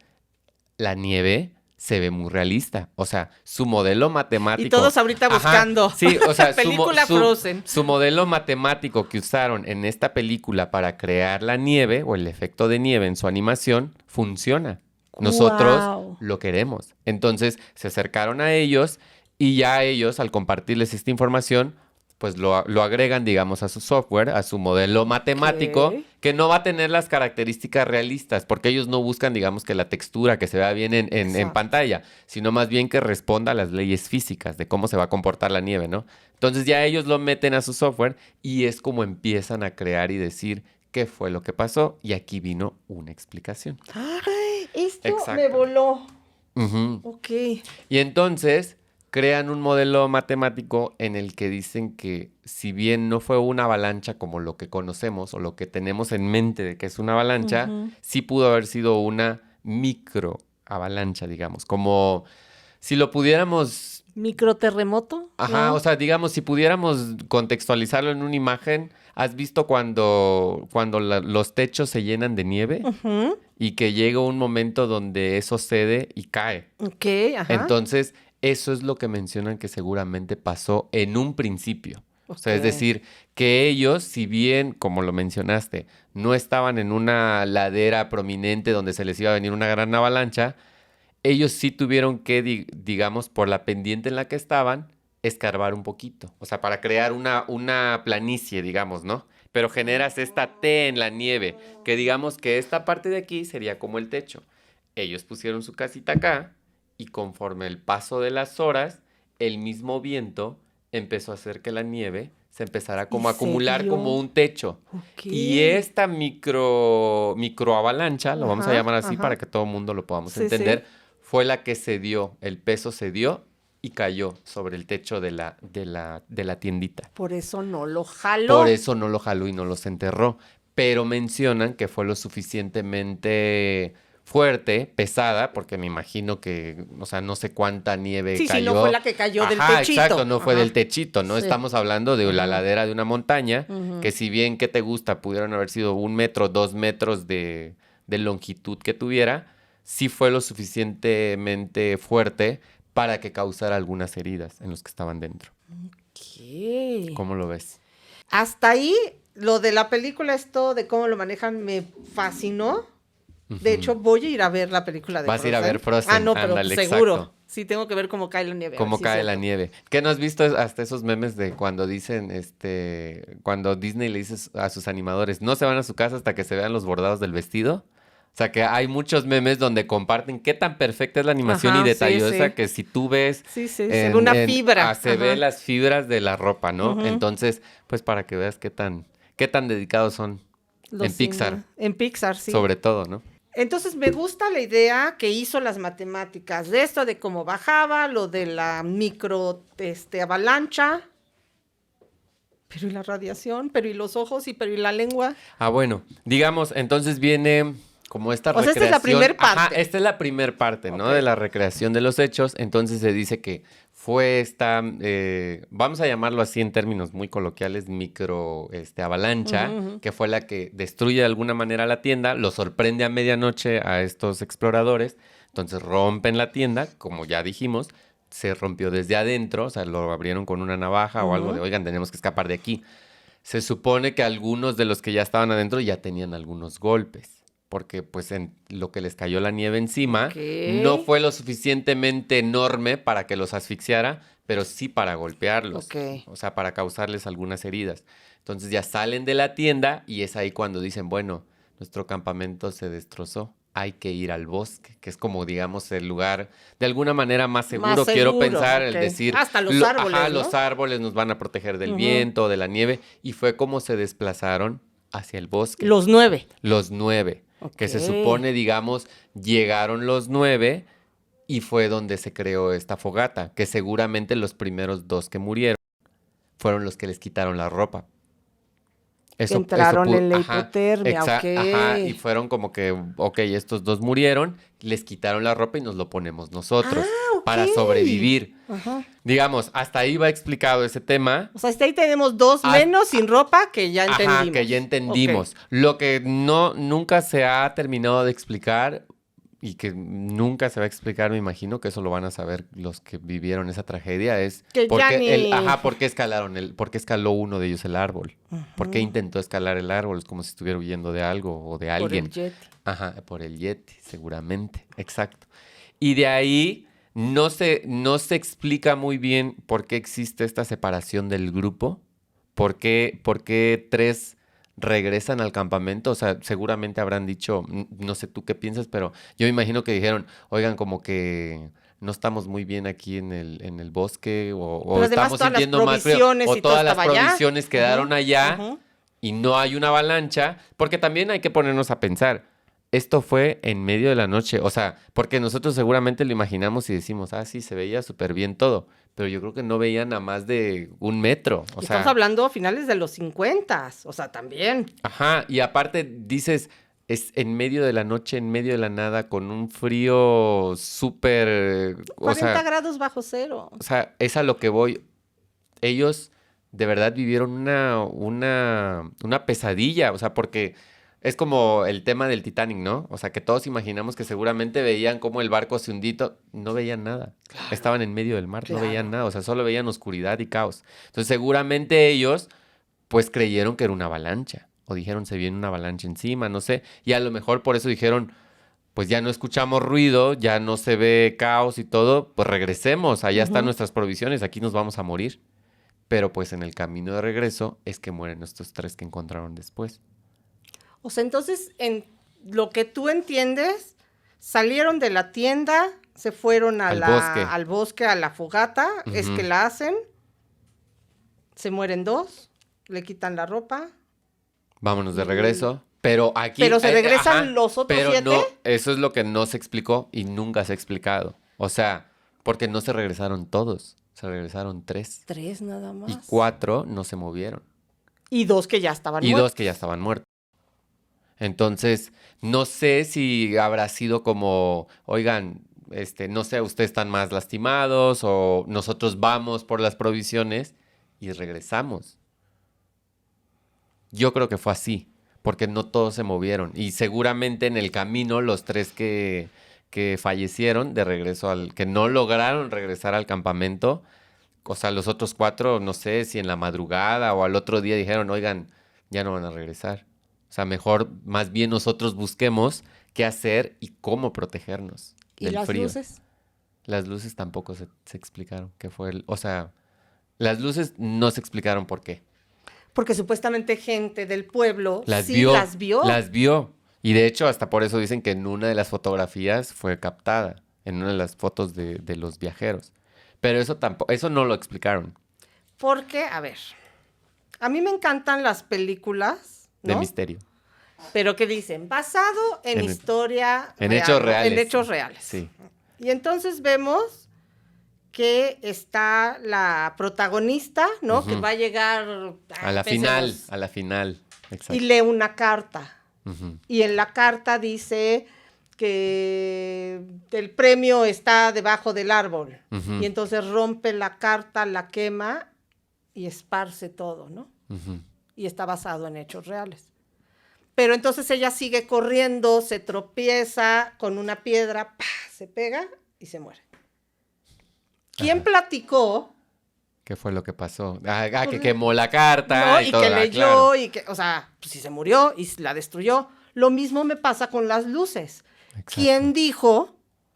la nieve se ve muy realista. O sea, su modelo matemático. Y todos ahorita buscando. Sí, o sea, película Frozen. su modelo matemático que usaron en esta película para crear la nieve o el efecto de nieve en su animación funciona. Nosotros Guau. lo queremos. Entonces se acercaron a ellos y ya ellos, al compartirles esta información, pues lo agregan, digamos, a su software, a su modelo matemático, Ok. que no va a tener las características realistas, porque ellos no buscan, digamos, que la textura, que se vea bien en Exacto. pantalla, sino más bien que responda a las leyes físicas de cómo se va a comportar la nieve, ¿no? Entonces ya ellos lo meten a su software y es como empiezan a crear y decir qué fue lo que pasó, y aquí vino una explicación. Ay, esto Exacto. me voló. Ujú. Ok. Y entonces crean un modelo matemático en el que dicen que si bien no fue una avalancha como lo que conocemos o lo que tenemos en mente de que es una avalancha, sí pudo haber sido una micro avalancha, digamos, como si lo pudiéramos, ¿Microterremoto? ajá, ¿No? o sea, digamos, si pudiéramos contextualizarlo en una imagen, ¿has visto cuando los techos se llenan de nieve Ujú. y que llega un momento donde eso cede y cae? Ok, ajá. Entonces, eso es lo que mencionan que seguramente pasó en un principio. O sea, es Ok. decir, que ellos, si bien, como lo mencionaste, no estaban en una ladera prominente donde se les iba a venir una gran avalancha, ellos sí tuvieron que, digamos, por la pendiente en la que estaban, escarbar un poquito. O sea, para crear una planicie, digamos, ¿no? Pero generas esta T en la nieve, que digamos que esta parte de aquí sería como el techo. Ellos pusieron su casita acá y conforme el paso de las horas, el mismo viento empezó a hacer que la nieve se empezara como a Y se acumular como dio. un techo. Ok. Y esta micro avalancha, lo vamos a Ajá, llamar así ajá. para que todo el mundo lo podamos Sí, entender, sí. fue la que se dio, el peso se dio y cayó sobre el techo de la tiendita. Por eso no lo Por jaló. eso no lo jaló y no los enterró. Pero mencionan que fue lo suficientemente fuerte, pesada, porque me imagino que, o sea, no sé cuánta nieve Sí, sí, cayó. no fue la que cayó del Ajá, techito. exacto, no fue Ajá. del techito, ¿no? Sí. Estamos hablando de la Ujú. ladera de una montaña, Ujú. que si bien, ¿qué te gusta? Pudieron haber sido 1 metro, 2 metros de longitud que tuviera, sí fue lo suficientemente fuerte para que causara algunas heridas en los que estaban dentro. ¿Qué? ¿Cómo lo ves? Hasta ahí, lo de la película, esto de cómo lo manejan, me fascinó. De hecho, voy a ir a ver la película de Vas a ir a ver Frozen, Ah, no, pero ándale, seguro. exacto. Sí, tengo que ver cómo cae la nieve. a ver Cómo si es cae la cierto. nieve. ¿Qué no has visto hasta esos memes de cuando dicen, cuando Disney le dice a sus animadores, no se van a su casa hasta que se vean los bordados del vestido? O sea, que hay muchos memes donde comparten qué tan perfecta es la animación y Ajá, sí, detallosa sí. que si tú ves Sí, sí, se ve una fibra. se ve Ajá. las fibras de la ropa, ¿no? Ujú. Entonces, pues para que veas qué tan dedicados son Los en Pixar, En Pixar, sí. sobre todo, ¿no? Entonces me gusta la idea que hizo las matemáticas de esto, de cómo bajaba, lo de la micro avalancha. Pero ¿y la radiación? ¿Pero y los ojos? ¿Pero y la lengua? Ah, bueno, digamos, entonces viene como esta O sea, esta es la recreación. primer Ajá, parte. esta es la primer parte, ¿no? Ok. De la recreación de los hechos. Entonces se dice que fue esta, vamos a llamarlo así en términos muy coloquiales, micro avalancha, Ujú, ujú. que fue la que destruye de alguna manera la tienda, lo sorprende a medianoche a estos exploradores. Entonces rompen la tienda, como ya dijimos, se rompió desde adentro, o sea, lo abrieron con una navaja o algo de, oigan, tenemos que escapar de aquí. Se supone que algunos de los que ya estaban adentro ya tenían algunos golpes, porque pues en lo que les cayó la nieve encima Ok. no fue lo suficientemente enorme para que los asfixiara, pero sí para golpearlos, Ok. o sea, para causarles algunas heridas. Entonces ya salen de la tienda y es ahí cuando dicen, bueno, nuestro campamento se destrozó. Hay que ir al bosque, que es como, digamos, el lugar de alguna manera más seguro. Más Quiero seguro, pensar, ok. el decir, Hasta los árboles, ajá, ¿no? los árboles nos van a proteger del Ujú. viento, de la nieve, y fue como se desplazaron hacia el bosque. Los 9. Los 9, que se Ok. supone, digamos, llegaron los 9 y fue donde se creó esta fogata, que seguramente los primeros 2 que murieron fueron los que les quitaron la ropa. Entraron en la ajá, hipotermia, ajá, y ok. fueron como que, ok, estos dos murieron, les quitaron la ropa y nos lo ponemos nosotros Ok. para sobrevivir. Ajá. Digamos, hasta ahí va explicado ese tema. O sea, hasta ahí tenemos dos Haz- menos sin ropa que ya Ajá, que ya entendimos. Ok. entendimos. Lo que nunca se ha terminado de explicar y que nunca se va a explicar, me imagino que eso lo van a saber los que vivieron esa tragedia, es Que ya ni... por qué por qué escaló uno de ellos el árbol. ¿Por qué intentó escalar el árbol? Es como si estuviera huyendo de algo o de Por el alguien. Yeti. Ajá, por el Yeti, seguramente. Exacto. Y de ahí no se explica muy bien por qué existe esta separación del grupo. Por qué tres regresan al campamento? O sea, seguramente habrán dicho, no sé tú qué piensas, pero yo me imagino que dijeron, oigan, como que no estamos muy bien aquí en el bosque, o Pero además estamos todas las sintiendo más frío, provisiones o y todo todas las estaba allá. provisiones quedaron Ujú, allá ujú. y no hay una avalancha, porque también hay que ponernos a pensar. Esto fue en medio de la noche, o sea, porque nosotros seguramente lo imaginamos y decimos, sí, se veía súper bien todo, pero yo creo que no veían a más de 1 metro, o Y estamos sea, hablando finales de los 50, o sea, también. ajá, y aparte dices, es en medio de la noche, en medio de la nada, con un frío súper, 40 grados bajo cero. o sea, es a lo que voy. Ellos de verdad vivieron una pesadilla, o sea, porque es como el tema del Titanic, ¿no? O sea, que todos imaginamos que seguramente veían cómo el barco se hundió, no veían nada. Estaban en medio del mar, no veían Claro. nada, o sea, solo veían oscuridad y caos. Entonces, seguramente ellos, pues creyeron que era una avalancha, o dijeron se viene una avalancha encima, no sé, y a lo mejor por eso dijeron, pues ya no escuchamos ruido, ya no se ve caos y todo, pues regresemos, allá están Ujú. nuestras provisiones, aquí nos vamos a morir. Pero pues en el camino de regreso es que mueren estos tres que encontraron después. O sea, entonces, en lo que tú entiendes, salieron de la tienda, se fueron Al bosque. al bosque, a la fogata, es que Ujú. la hacen, se mueren dos, le quitan la ropa, Vámonos de y... regreso. Pero aquí... Pero se regresan ajá, los otros pero 7. no, eso es lo que no se explicó y nunca se ha explicado. O sea, porque no se regresaron todos, se regresaron 3. 3 nada Y más. 4 no se movieron. Y 2 que ya estaban Y 2 que ya muertos. estaban muertos. Entonces, no sé si habrá sido como, oigan, no sé, ustedes están más lastimados o nosotros vamos por las provisiones y regresamos. Yo creo que fue así, porque no todos se movieron y seguramente en el camino los tres que fallecieron de regreso que no lograron regresar al campamento, o sea, los otros 4, no sé si en la madrugada o al otro día dijeron, oigan, ya no van a regresar. O sea, mejor más bien nosotros busquemos qué hacer y cómo protegernos ¿Y del las frío. luces? Las luces tampoco se explicaron qué fue o sea, las luces no se explicaron por qué. Porque supuestamente gente del pueblo Las sí vio, las vio. las vio. Y de hecho, hasta por eso dicen que en una de las fotografías fue captada, en una de las fotos de los viajeros. Pero eso tampoco, eso no lo explicaron. Porque, a ver, a mí me encantan las películas, De ¿no? misterio. Pero que dicen, basado en En- historia En real, hechos ¿no? reales. En hechos reales. Sí. Y entonces vemos que está la protagonista, ¿no? Que Ujú. va a llegar A la final, pensemos, a la final. Exacto. y lee una carta. Ujú, Y en la carta dice que el premio está debajo del árbol. ujú, Y entonces rompe la carta, la quema y esparce todo, ¿no? ujú. Y está basado en hechos reales. Pero entonces ella sigue corriendo, se tropieza con una piedra, ¡pah!, se pega y se muere. ¿Quién Ajá. platicó? ¿Qué fue lo que pasó? Que Pues, quemó la carta ¿no? y Y todo. que leyó, Claro. y que, o sea, pues si se murió y la destruyó. Lo mismo me pasa con las luces. Exacto. ¿Quién dijo?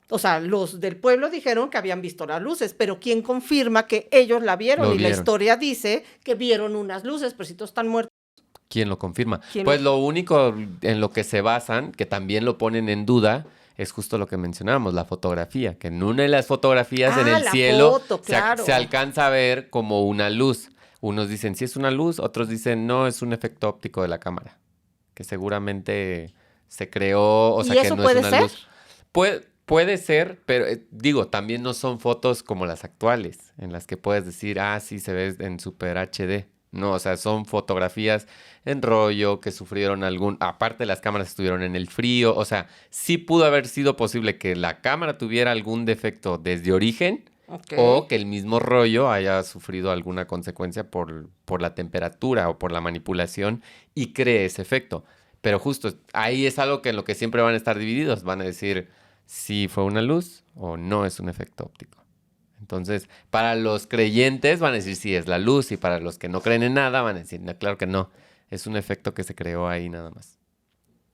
O sea, los del pueblo dijeron que habían visto las luces, pero ¿quién confirma que ellos la vieron? Lo Y la vieron. historia dice que vieron unas luces, pero si todos están muertos. ¿Quién lo confirma? ¿Quién Pues lo- lo único en lo que se basan, que también lo ponen en duda, es justo lo que mencionábamos, la fotografía. Que en una de las fotografías en el La cielo foto, claro. se alcanza a ver como una luz. Unos dicen sí es una luz, otros dicen no, es un efecto óptico de la cámara. Que seguramente se creó, o ¿Y sea que eso no puede es una ser? luz. Puede ser, pero digo, también no son fotos como las actuales, en las que puedes decir, sí se ve en Super HD. No, o sea, son fotografías en rollo que sufrieron aparte las cámaras estuvieron en el frío, o sea, sí pudo haber sido posible que la cámara tuviera algún defecto desde origen Ok. o que el mismo rollo haya sufrido alguna consecuencia por la temperatura o por la manipulación y cree ese efecto. Pero justo ahí es algo que en lo que siempre van a estar divididos, van a decir si fue una luz o no es un efecto óptico. Entonces, para los creyentes van a decir sí es la luz y para los que no creen en nada van a decir, no, claro que no, es un efecto que se creó ahí nada más.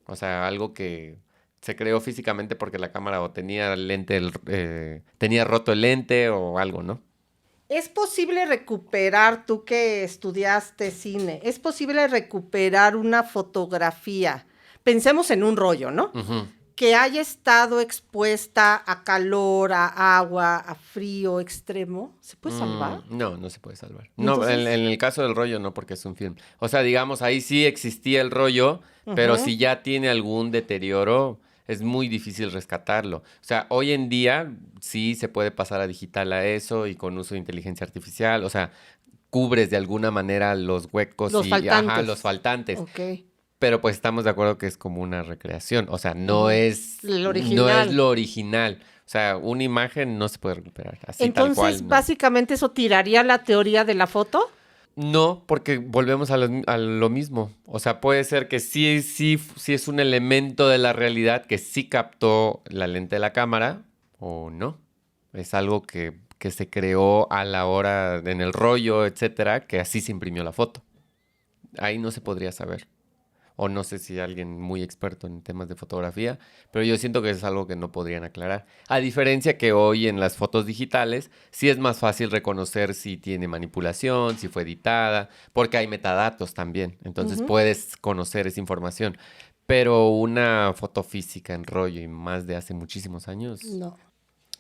O sea, algo que se creó físicamente porque la cámara o tenía tenía roto el lente o algo, ¿no? ¿Es posible recuperar, tú que estudiaste cine, es posible recuperar una fotografía? Pensemos en un rollo, ¿no? Ujú. Que haya estado expuesta a calor, a agua, a frío extremo. ¿Se puede salvar? No, no se puede salvar. No, Entonces, en el caso del rollo no, porque es un film. O sea, digamos, ahí sí existía el rollo, pero ujú, si ya tiene algún deterioro, es muy difícil rescatarlo. O sea, hoy en día sí se puede pasar a digital a eso y con uso de inteligencia artificial. O sea, cubres de alguna manera los huecos los ajá, faltantes. los faltantes. Ok. Pero pues estamos de acuerdo que es como una recreación. O sea, Ujú. El no es original. lo original. O sea, una imagen no se puede recuperar así tal Entonces, cual, no. básicamente eso tiraría la teoría de la foto. No, porque volvemos a lo mismo. O sea, puede ser que sí es un elemento de la realidad que sí captó la lente de la cámara o no. Es algo que se creó a la hora en el rollo, etcétera, que así se imprimió la foto. Ahí no se podría saber. O no sé si alguien muy experto en temas de fotografía, pero yo siento que es algo que no podrían aclarar. A diferencia que hoy en las fotos digitales sí es más fácil reconocer si tiene manipulación, si fue editada, porque hay metadatos también, entonces Ujú. puedes conocer esa información. Pero una foto física en rollo y más de hace muchísimos años. No.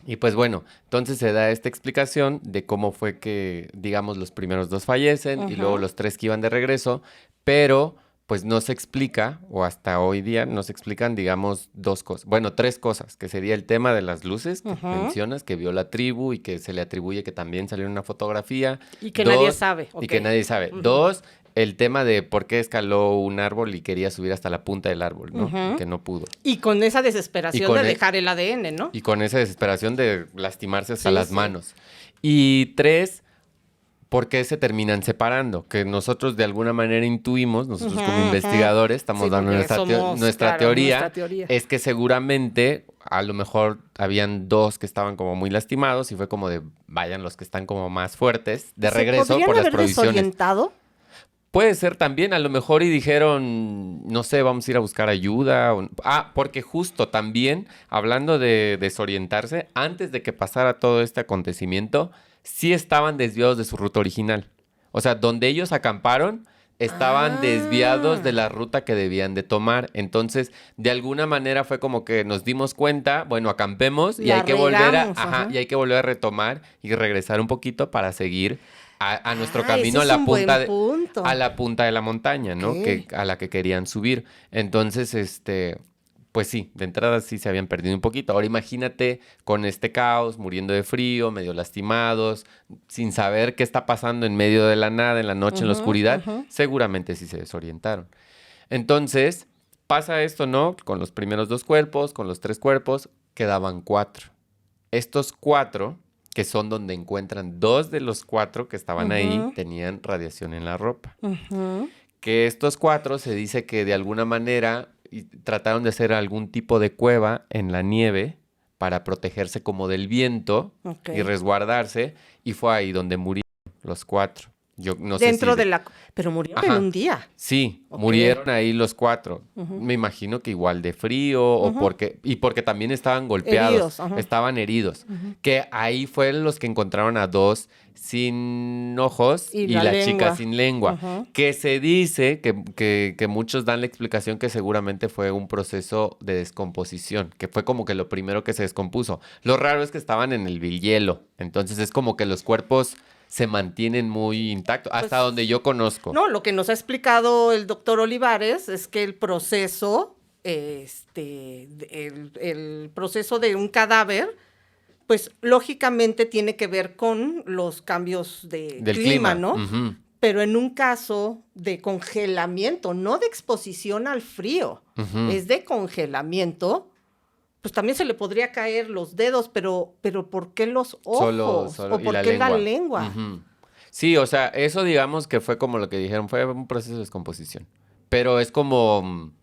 Y pues bueno, entonces se da esta explicación de cómo fue que, digamos, los primeros dos fallecen y luego Ujú, los tres que iban de regreso, pero pues no se explica, o hasta hoy día no se explican, digamos, dos cosas, bueno, tres cosas, que sería el tema de las luces que ujú. mencionas, que vio la tribu y que se le atribuye que también salió en una fotografía. Y que nadie Dos, sabe. y Ok. que nadie sabe. Ujú, Dos, el tema de por qué escaló un árbol y quería subir hasta la punta del árbol, ¿no? Y ujú. que no pudo. Y con esa Y desesperación de con, dejar el ADN, ¿no? y con esa desesperación de lastimarse hasta Sí, las sí. manos. Y tres, ¿por qué se terminan separando? Que nosotros de alguna manera intuimos, Ujú, nosotros como ujú. investigadores estamos Sí, dando porque somos, nuestra claro, nuestra teoría, teoría. es que seguramente a lo mejor habían dos que estaban como muy lastimados y fue como de vayan los que están como más fuertes de ¿Se regreso podrían por las haber provisiones. desorientado? Puede ser también, a lo mejor y dijeron, no sé, vamos a ir a buscar ayuda. Porque justo también, hablando de desorientarse, antes de que pasara todo este acontecimiento, sí estaban desviados de su ruta original. O sea, donde ellos acamparon, estaban desviados de Ah, la ruta que debían de tomar. Entonces, de alguna manera fue como que nos dimos cuenta, bueno, acampemos y la hay que volver regamos, y ajá. hay que volver a retomar y regresar un poquito para seguir a nuestro Ah, ese camino es un buen punto. a la punta de la montaña, Ok. ¿no? A la que querían subir. Entonces, pues sí, de entrada sí se habían perdido un poquito. Ahora imagínate con este caos, muriendo de frío, medio lastimados, sin saber qué está pasando en medio de la nada, en la noche, en la Ujú, oscuridad, ujú. seguramente sí se desorientaron. Entonces, pasa esto, ¿no? Con los primeros dos cuerpos, con los tres cuerpos, quedaban cuatro. Estos cuatro, que son donde encuentran dos de los cuatro que estaban ahí, Ujú, tenían radiación en la ropa. ujú. Que estos cuatro se dice que de alguna manera trataron de hacer algún tipo de cueva en la nieve para protegerse como del viento Ok. y resguardarse, y fue ahí donde murieron los cuatro. Yo no sé si Dentro de la... Pero murieron en Ajá, un día. sí, Ok. murieron ahí los cuatro. Ujú, Me imagino que igual de frío ujú. y porque también estaban golpeados, Heridos. Ajá. estaban heridos. Ujú. Que ahí fueron los que encontraron a dos sin ojos Y y la la chica lengua. sin lengua. Ujú. Que se dice que muchos dan la explicación que seguramente fue un proceso de descomposición, que fue como que lo primero que se descompuso. Lo raro es que estaban en el hielo, entonces es como que los cuerpos se mantienen muy intactos, hasta Pues donde yo conozco. no, lo que nos ha explicado el doctor Olivares es que el proceso, el proceso de un cadáver, pues lógicamente tiene que ver con los cambios de Del clima, clima. ¿no? Ujú. pero en un caso de congelamiento, no de exposición al frío, es de congelamiento, pues también se le podría caer los dedos, pero ¿por qué los ojos? Solo, ¿O y por la qué lengua. la lengua? Sí, o sea, eso digamos que fue como lo que dijeron, fue un proceso de descomposición. Pero es como,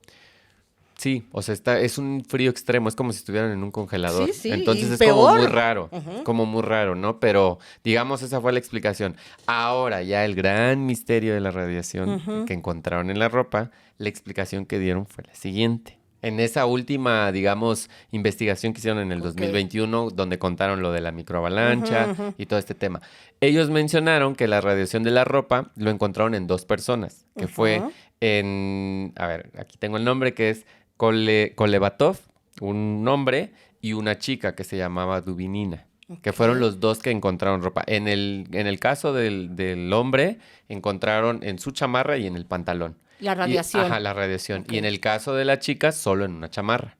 sí, o sea, es un frío extremo, es como si estuvieran en un congelador. Sí, sí, Entonces y es como muy peor. raro, como muy raro, ¿no? Pero digamos, esa fue la explicación. Ahora, ya el gran misterio de la radiación que encontraron en la ropa, la explicación que dieron fue la siguiente. En esa última, digamos, investigación que hicieron en el 2021, donde contaron lo de la microavalancha y todo este tema, ellos mencionaron que la radiación de la ropa lo encontraron en 2 personas, que fue en, a ver, aquí tengo el nombre, que es Kolevatov, un hombre, y una chica que se llamaba Dubinina, que fueron los 2 que encontraron ropa. En el caso del hombre, encontraron en su chamarra y en el pantalón. La radiación. Ajá, la radiación. Y en el caso de la chica, solo en una chamarra.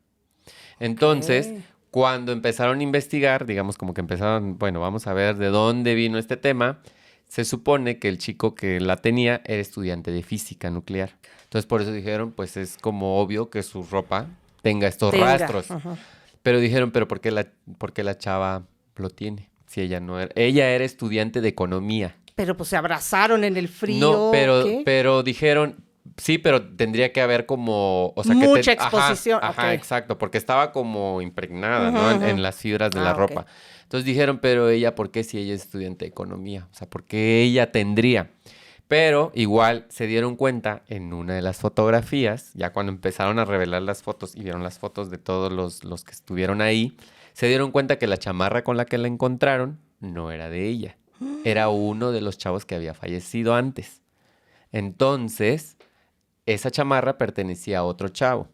Entonces, cuando empezaron a investigar, digamos como que empezaron, bueno, vamos a ver de dónde vino este tema, se supone que el chico que la tenía era estudiante de física nuclear. Entonces, por eso dijeron, pues es como obvio que su ropa tenga estos rastros. Pero dijeron, pero ¿por qué la chava lo tiene? Si ella no era, ella era estudiante de economía. Pero pues se abrazaron en el frío. No, ¿qué? pero dijeron, sí, pero tendría que haber como, o sea, mucha exposición. Ajá, exacto, porque estaba como impregnada, ¿no? En las fibras de la ropa. Entonces dijeron, pero ella, ¿por qué si ella es estudiante de economía? O sea, ¿por qué ella tendría? Pero igual se dieron cuenta en una de las fotografías, ya cuando empezaron a revelar las fotos y vieron las fotos de todos los que estuvieron ahí, se dieron cuenta que la chamarra con la que la encontraron no era de ella. Era uno de los chavos que había fallecido antes. Entonces, esa chamarra pertenecía a otro chavo.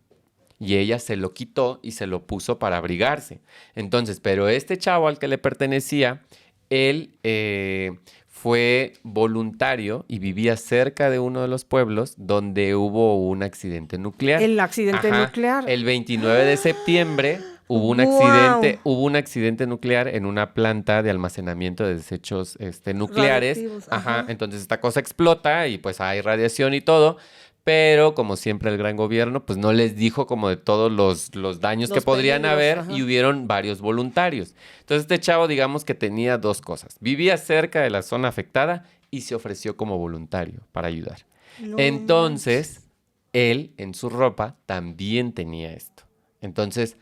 Y ella se lo quitó y se lo puso para abrigarse. Entonces, pero este chavo al que le pertenecía, él fue voluntario y vivía cerca de uno de los pueblos donde hubo un accidente nuclear. El accidente nuclear. El 29 de septiembre hubo un accidente nuclear en una planta de almacenamiento de desechos nucleares. Entonces esta cosa explota y pues hay radiación y todo. Pero, como siempre, el gran gobierno, pues no les dijo como de todos los daños que podrían haber y hubieron varios voluntarios. Entonces, este chavo, digamos que tenía 2 cosas. Vivía cerca de la zona afectada y se ofreció como voluntario para ayudar. Entonces, él en su ropa también tenía esto. Entonces,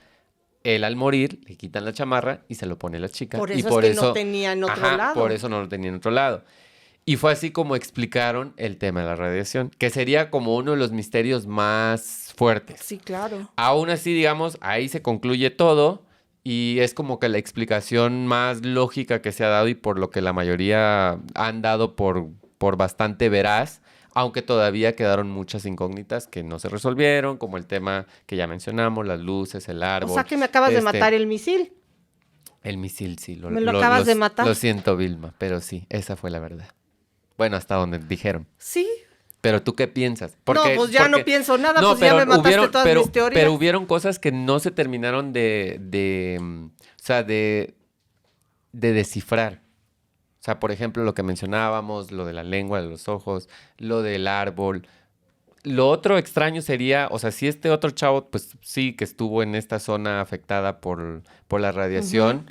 él al morir le quitan la chamarra y se lo pone la chica. Por eso es que no tenía en otro lado. Por eso no lo tenía en otro lado. Y fue así como explicaron el tema de la radiación, que sería como uno de los misterios más fuertes. Sí, claro. Aún así, digamos, ahí se concluye todo y es como que la explicación más lógica que se ha dado y por lo que la mayoría han dado por bastante veraz, aunque todavía quedaron muchas incógnitas que no se resolvieron, como el tema que ya mencionamos, las luces, el árbol. O sea que me acabas de matar el misil. El misil, sí. Me lo acabas de matar. Lo siento, Vilma, pero sí, esa fue la verdad. Bueno, hasta donde dijeron. Sí. Pero ¿tú qué piensas? No, pues ya no pienso nada, pues ya me mataste todas mis teorías. Pero hubieron cosas que no se terminaron de descifrar. O sea, por ejemplo, lo que mencionábamos, lo de la lengua, de los ojos, lo del árbol. Lo otro extraño sería, o sea, si este otro chavo, pues sí, que estuvo en esta zona afectada por la radiación,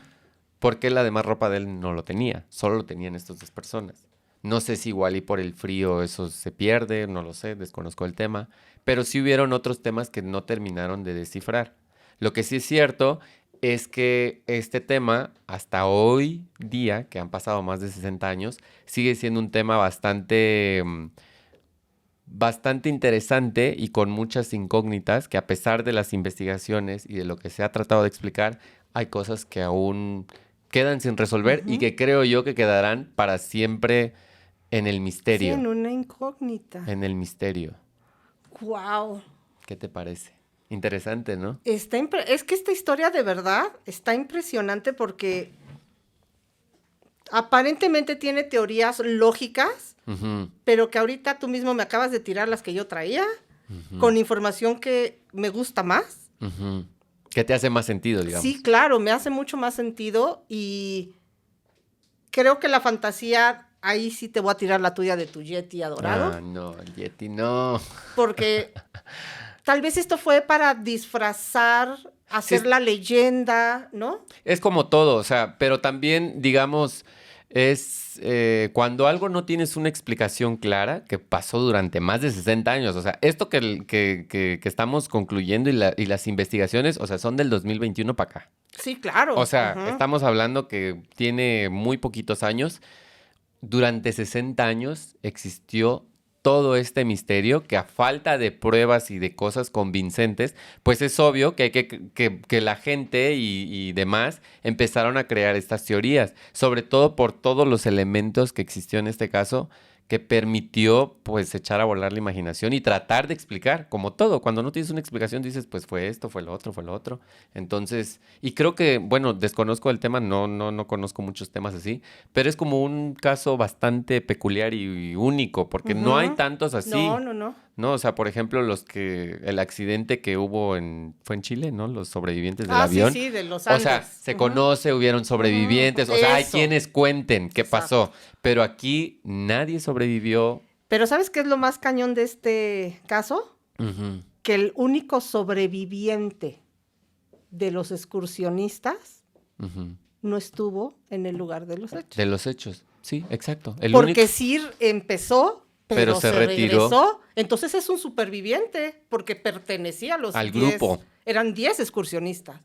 ¿por qué la demás ropa de él no lo tenía? Solo lo tenían estas 2 personas. No sé si igual y por el frío eso se pierde, no lo sé, desconozco el tema. Pero sí hubieron otros temas que no terminaron de descifrar. Lo que sí es cierto es que este tema, hasta hoy día, que han pasado más de 60 años, sigue siendo un tema bastante interesante y con muchas incógnitas, que a pesar de las investigaciones y de lo que se ha tratado de explicar, hay cosas que aún quedan sin resolver y que creo yo que quedarán para siempre en el misterio. Sí, en una incógnita. En el misterio. ¡Guau! ¿Qué te parece? Interesante, ¿no? Es que esta historia de verdad está impresionante porque aparentemente tiene teorías lógicas, pero que ahorita tú mismo me acabas de tirar las que yo traía, con información que me gusta más. ¿Qué te hace más sentido, digamos? Sí, claro, me hace mucho más sentido y creo que la fantasía ahí sí te voy a tirar la tuya de tu Yeti adorado. Ah, no, el Yeti no. Porque tal vez esto fue para disfrazar, hacer la leyenda, ¿no? Es como todo, o sea, pero también, digamos, es cuando algo no tienes una explicación clara, que pasó durante más de 60 años, o sea, esto que estamos concluyendo y las investigaciones, o sea, son del 2021 para acá. Sí, claro. O sea, estamos hablando que tiene muy poquitos años. Durante 60 años existió todo este misterio que a falta de pruebas y de cosas convincentes, pues es obvio que hay que la gente y demás empezaron a crear estas teorías, sobre todo por todos los elementos que existió en este caso que permitió pues echar a volar la imaginación y tratar de explicar, como todo. Cuando no tienes una explicación dices, pues fue esto, fue lo otro, fue lo otro. Entonces, y creo que, bueno, desconozco el tema, no conozco muchos temas así, pero es como un caso bastante peculiar y único, porque no hay tantos así. No. No, o sea, por ejemplo, el accidente que hubo fue en Chile, ¿no? Los sobrevivientes del avión. Sí, de los Andes. O sea, se conoce, hubieron sobrevivientes, o sea, hay quienes cuenten qué pasó, pero aquí nadie sobrevivió. Pero ¿sabes qué es lo más cañón de este caso? Que el único sobreviviente de los excursionistas no estuvo en el lugar de los hechos. De los hechos, sí, exacto. Porque sí empezó, pero se retiró. regresó. Entonces es un superviviente, porque pertenecía a los al 10. Grupo. Eran 10 excursionistas.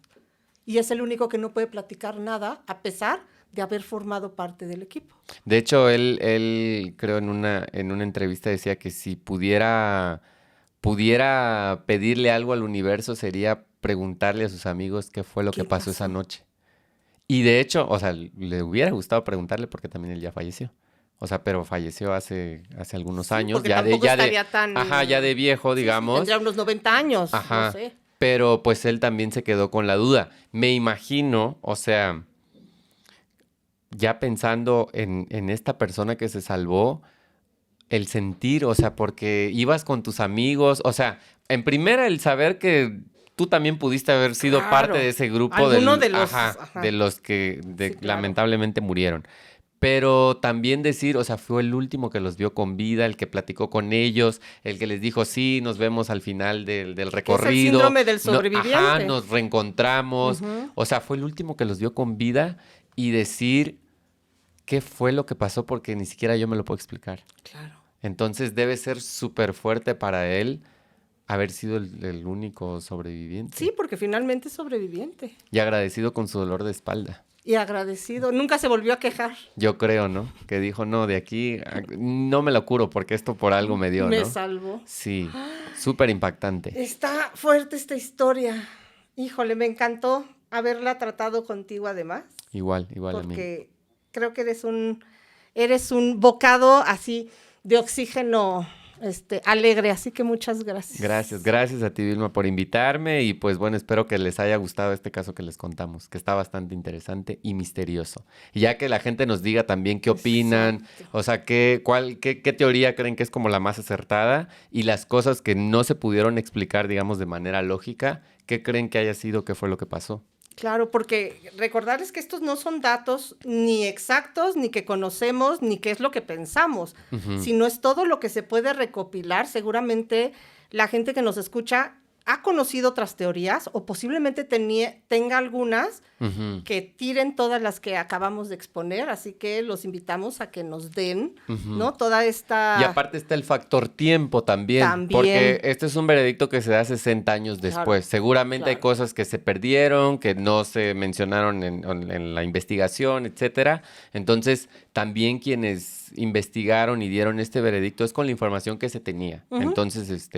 Y es el único que no puede platicar nada, a pesar de haber formado parte del equipo. De hecho, él creo en una entrevista decía que si pudiera pedirle algo al universo sería preguntarle a sus amigos qué fue lo que pasó esa noche. Y de hecho, o sea, le hubiera gustado preguntarle porque también él ya falleció. O sea, pero falleció hace algunos años. Ya de viejo, digamos. Tendría unos 90 años, ajá, no sé. Pero pues él también se quedó con la duda. Me imagino, o sea, ya pensando en esta persona que se salvó, el sentir, o sea, porque ibas con tus amigos, o sea, en primera el saber que tú también pudiste haber sido parte de ese grupo de los que lamentablemente murieron. Pero también decir, o sea, fue el último que los vio con vida, el que platicó con ellos, el que les dijo, sí, nos vemos al final del recorrido. Es el síndrome del sobreviviente. Nos reencontramos. O sea, fue el último que los vio con vida y decir qué fue lo que pasó porque ni siquiera yo me lo puedo explicar. Claro. Entonces debe ser súper fuerte para él haber sido el único sobreviviente. Sí, porque finalmente es sobreviviente. Y agradecido con su dolor de espalda. Y agradecido. Nunca se volvió a quejar. Yo creo, ¿no? Que dijo, no, de aquí no me lo curo porque esto por algo me dio, ¿no? Me salvó. Sí, súper impactante. Está fuerte esta historia. Híjole, me encantó haberla tratado contigo además. Igual a mí. Porque creo que eres un bocado así de oxígeno alegre, así que muchas gracias. Gracias a ti, Vilma, por invitarme y pues bueno, espero que les haya gustado este caso que les contamos, que está bastante interesante y misterioso. Y ya que la gente nos diga también qué opinan, o sea, qué teoría creen que es como la más acertada y las cosas que no se pudieron explicar, digamos, de manera lógica, ¿qué creen que haya sido, qué fue lo que pasó? Claro, porque recordarles que estos no son datos ni exactos, ni que conocemos, ni qué es lo que pensamos, sino es todo lo que se puede recopilar. Seguramente la gente que nos escucha ha conocido otras teorías o posiblemente tenga algunas que tiren todas las que acabamos de exponer, así que los invitamos a que nos den, ¿no? Toda esta... Y aparte está el factor tiempo también, porque este es un veredicto que se da 60 años después. Seguramente hay cosas que se perdieron, que no se mencionaron en la investigación, etcétera. Entonces, también quienes investigaron y dieron este veredicto es con la información que se tenía. Entonces,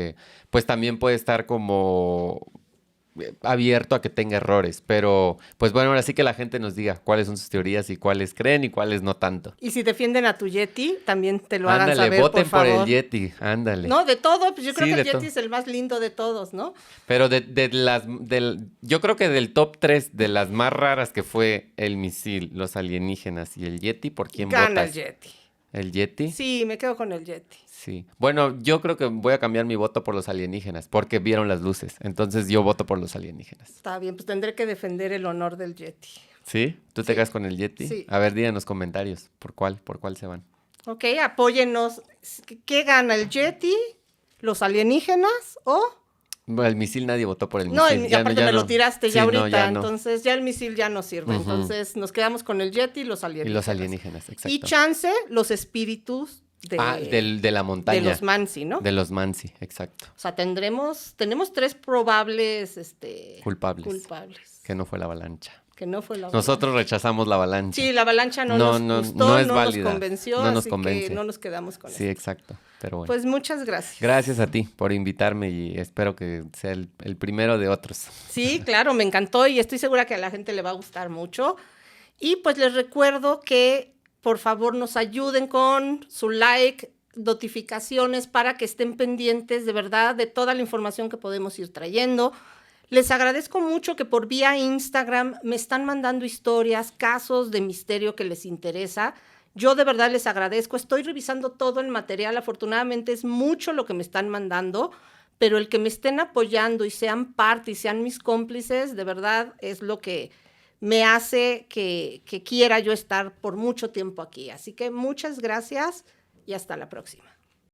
pues también puede estar como abierto a que tenga errores, pero pues bueno, ahora sí que la gente nos diga cuáles son sus teorías y cuáles creen y cuáles no tanto. Y si defienden a tu Yeti, también te lo hagan saber, voten por favor. por el Yeti, ándale. No, de todo, pues yo creo que el Yeti es el más lindo de todos, ¿no? Pero yo creo que del top 3 de las más raras que fue el misil, los alienígenas y el Yeti, ¿por quién votas? Gana el Yeti. ¿El Yeti? Sí, me quedo con el Yeti. Sí. Bueno, yo creo que voy a cambiar mi voto por los alienígenas, porque vieron las luces. Entonces yo voto por los alienígenas. Está bien, pues tendré que defender el honor del Yeti. ¿Sí? ¿Tú te quedas con el Yeti? Sí. A ver, di en los comentarios, ¿por cuál se van? Ok, apóyennos. ¿Qué gana, el Yeti, los alienígenas o...? Bueno, el misil, nadie votó por el No, misil. aparte me lo tiraste Sí, ya no, ahorita, ya no. entonces ya el misil ya no sirve. Ujú. Entonces nos quedamos con el Yeti y los Y alienígenas. los alienígenas, Y exacto. chance, los espíritus De la de montaña. los Mansi, ¿no? De los Mansi, exacto. O sea, tenemos 3 probables Culpables. Que no fue la avalancha. Que no fue la avalancha. Nosotros rechazamos la avalancha. Sí, la avalancha no nos gustó, no es no válida. nos convenció, No nos así convence. que no nos quedamos con Sí, eso. exacto. Pero bueno. Pues muchas gracias. Gracias a ti por invitarme y espero que sea el primero de otros. Sí, claro, me encantó y estoy segura que a la gente le va a gustar mucho. Y pues les recuerdo que por favor nos ayuden con su like, notificaciones para que estén pendientes de verdad de toda la información que podemos ir trayendo. Les agradezco mucho que por vía Instagram me están mandando historias, casos de misterio que les interesa. Yo de verdad les agradezco. Estoy revisando todo el material. Afortunadamente es mucho lo que me están mandando, pero el que me estén apoyando y sean parte y sean mis cómplices, de verdad es lo que me hace que quiera yo estar por mucho tiempo aquí. Así que muchas gracias y hasta la próxima.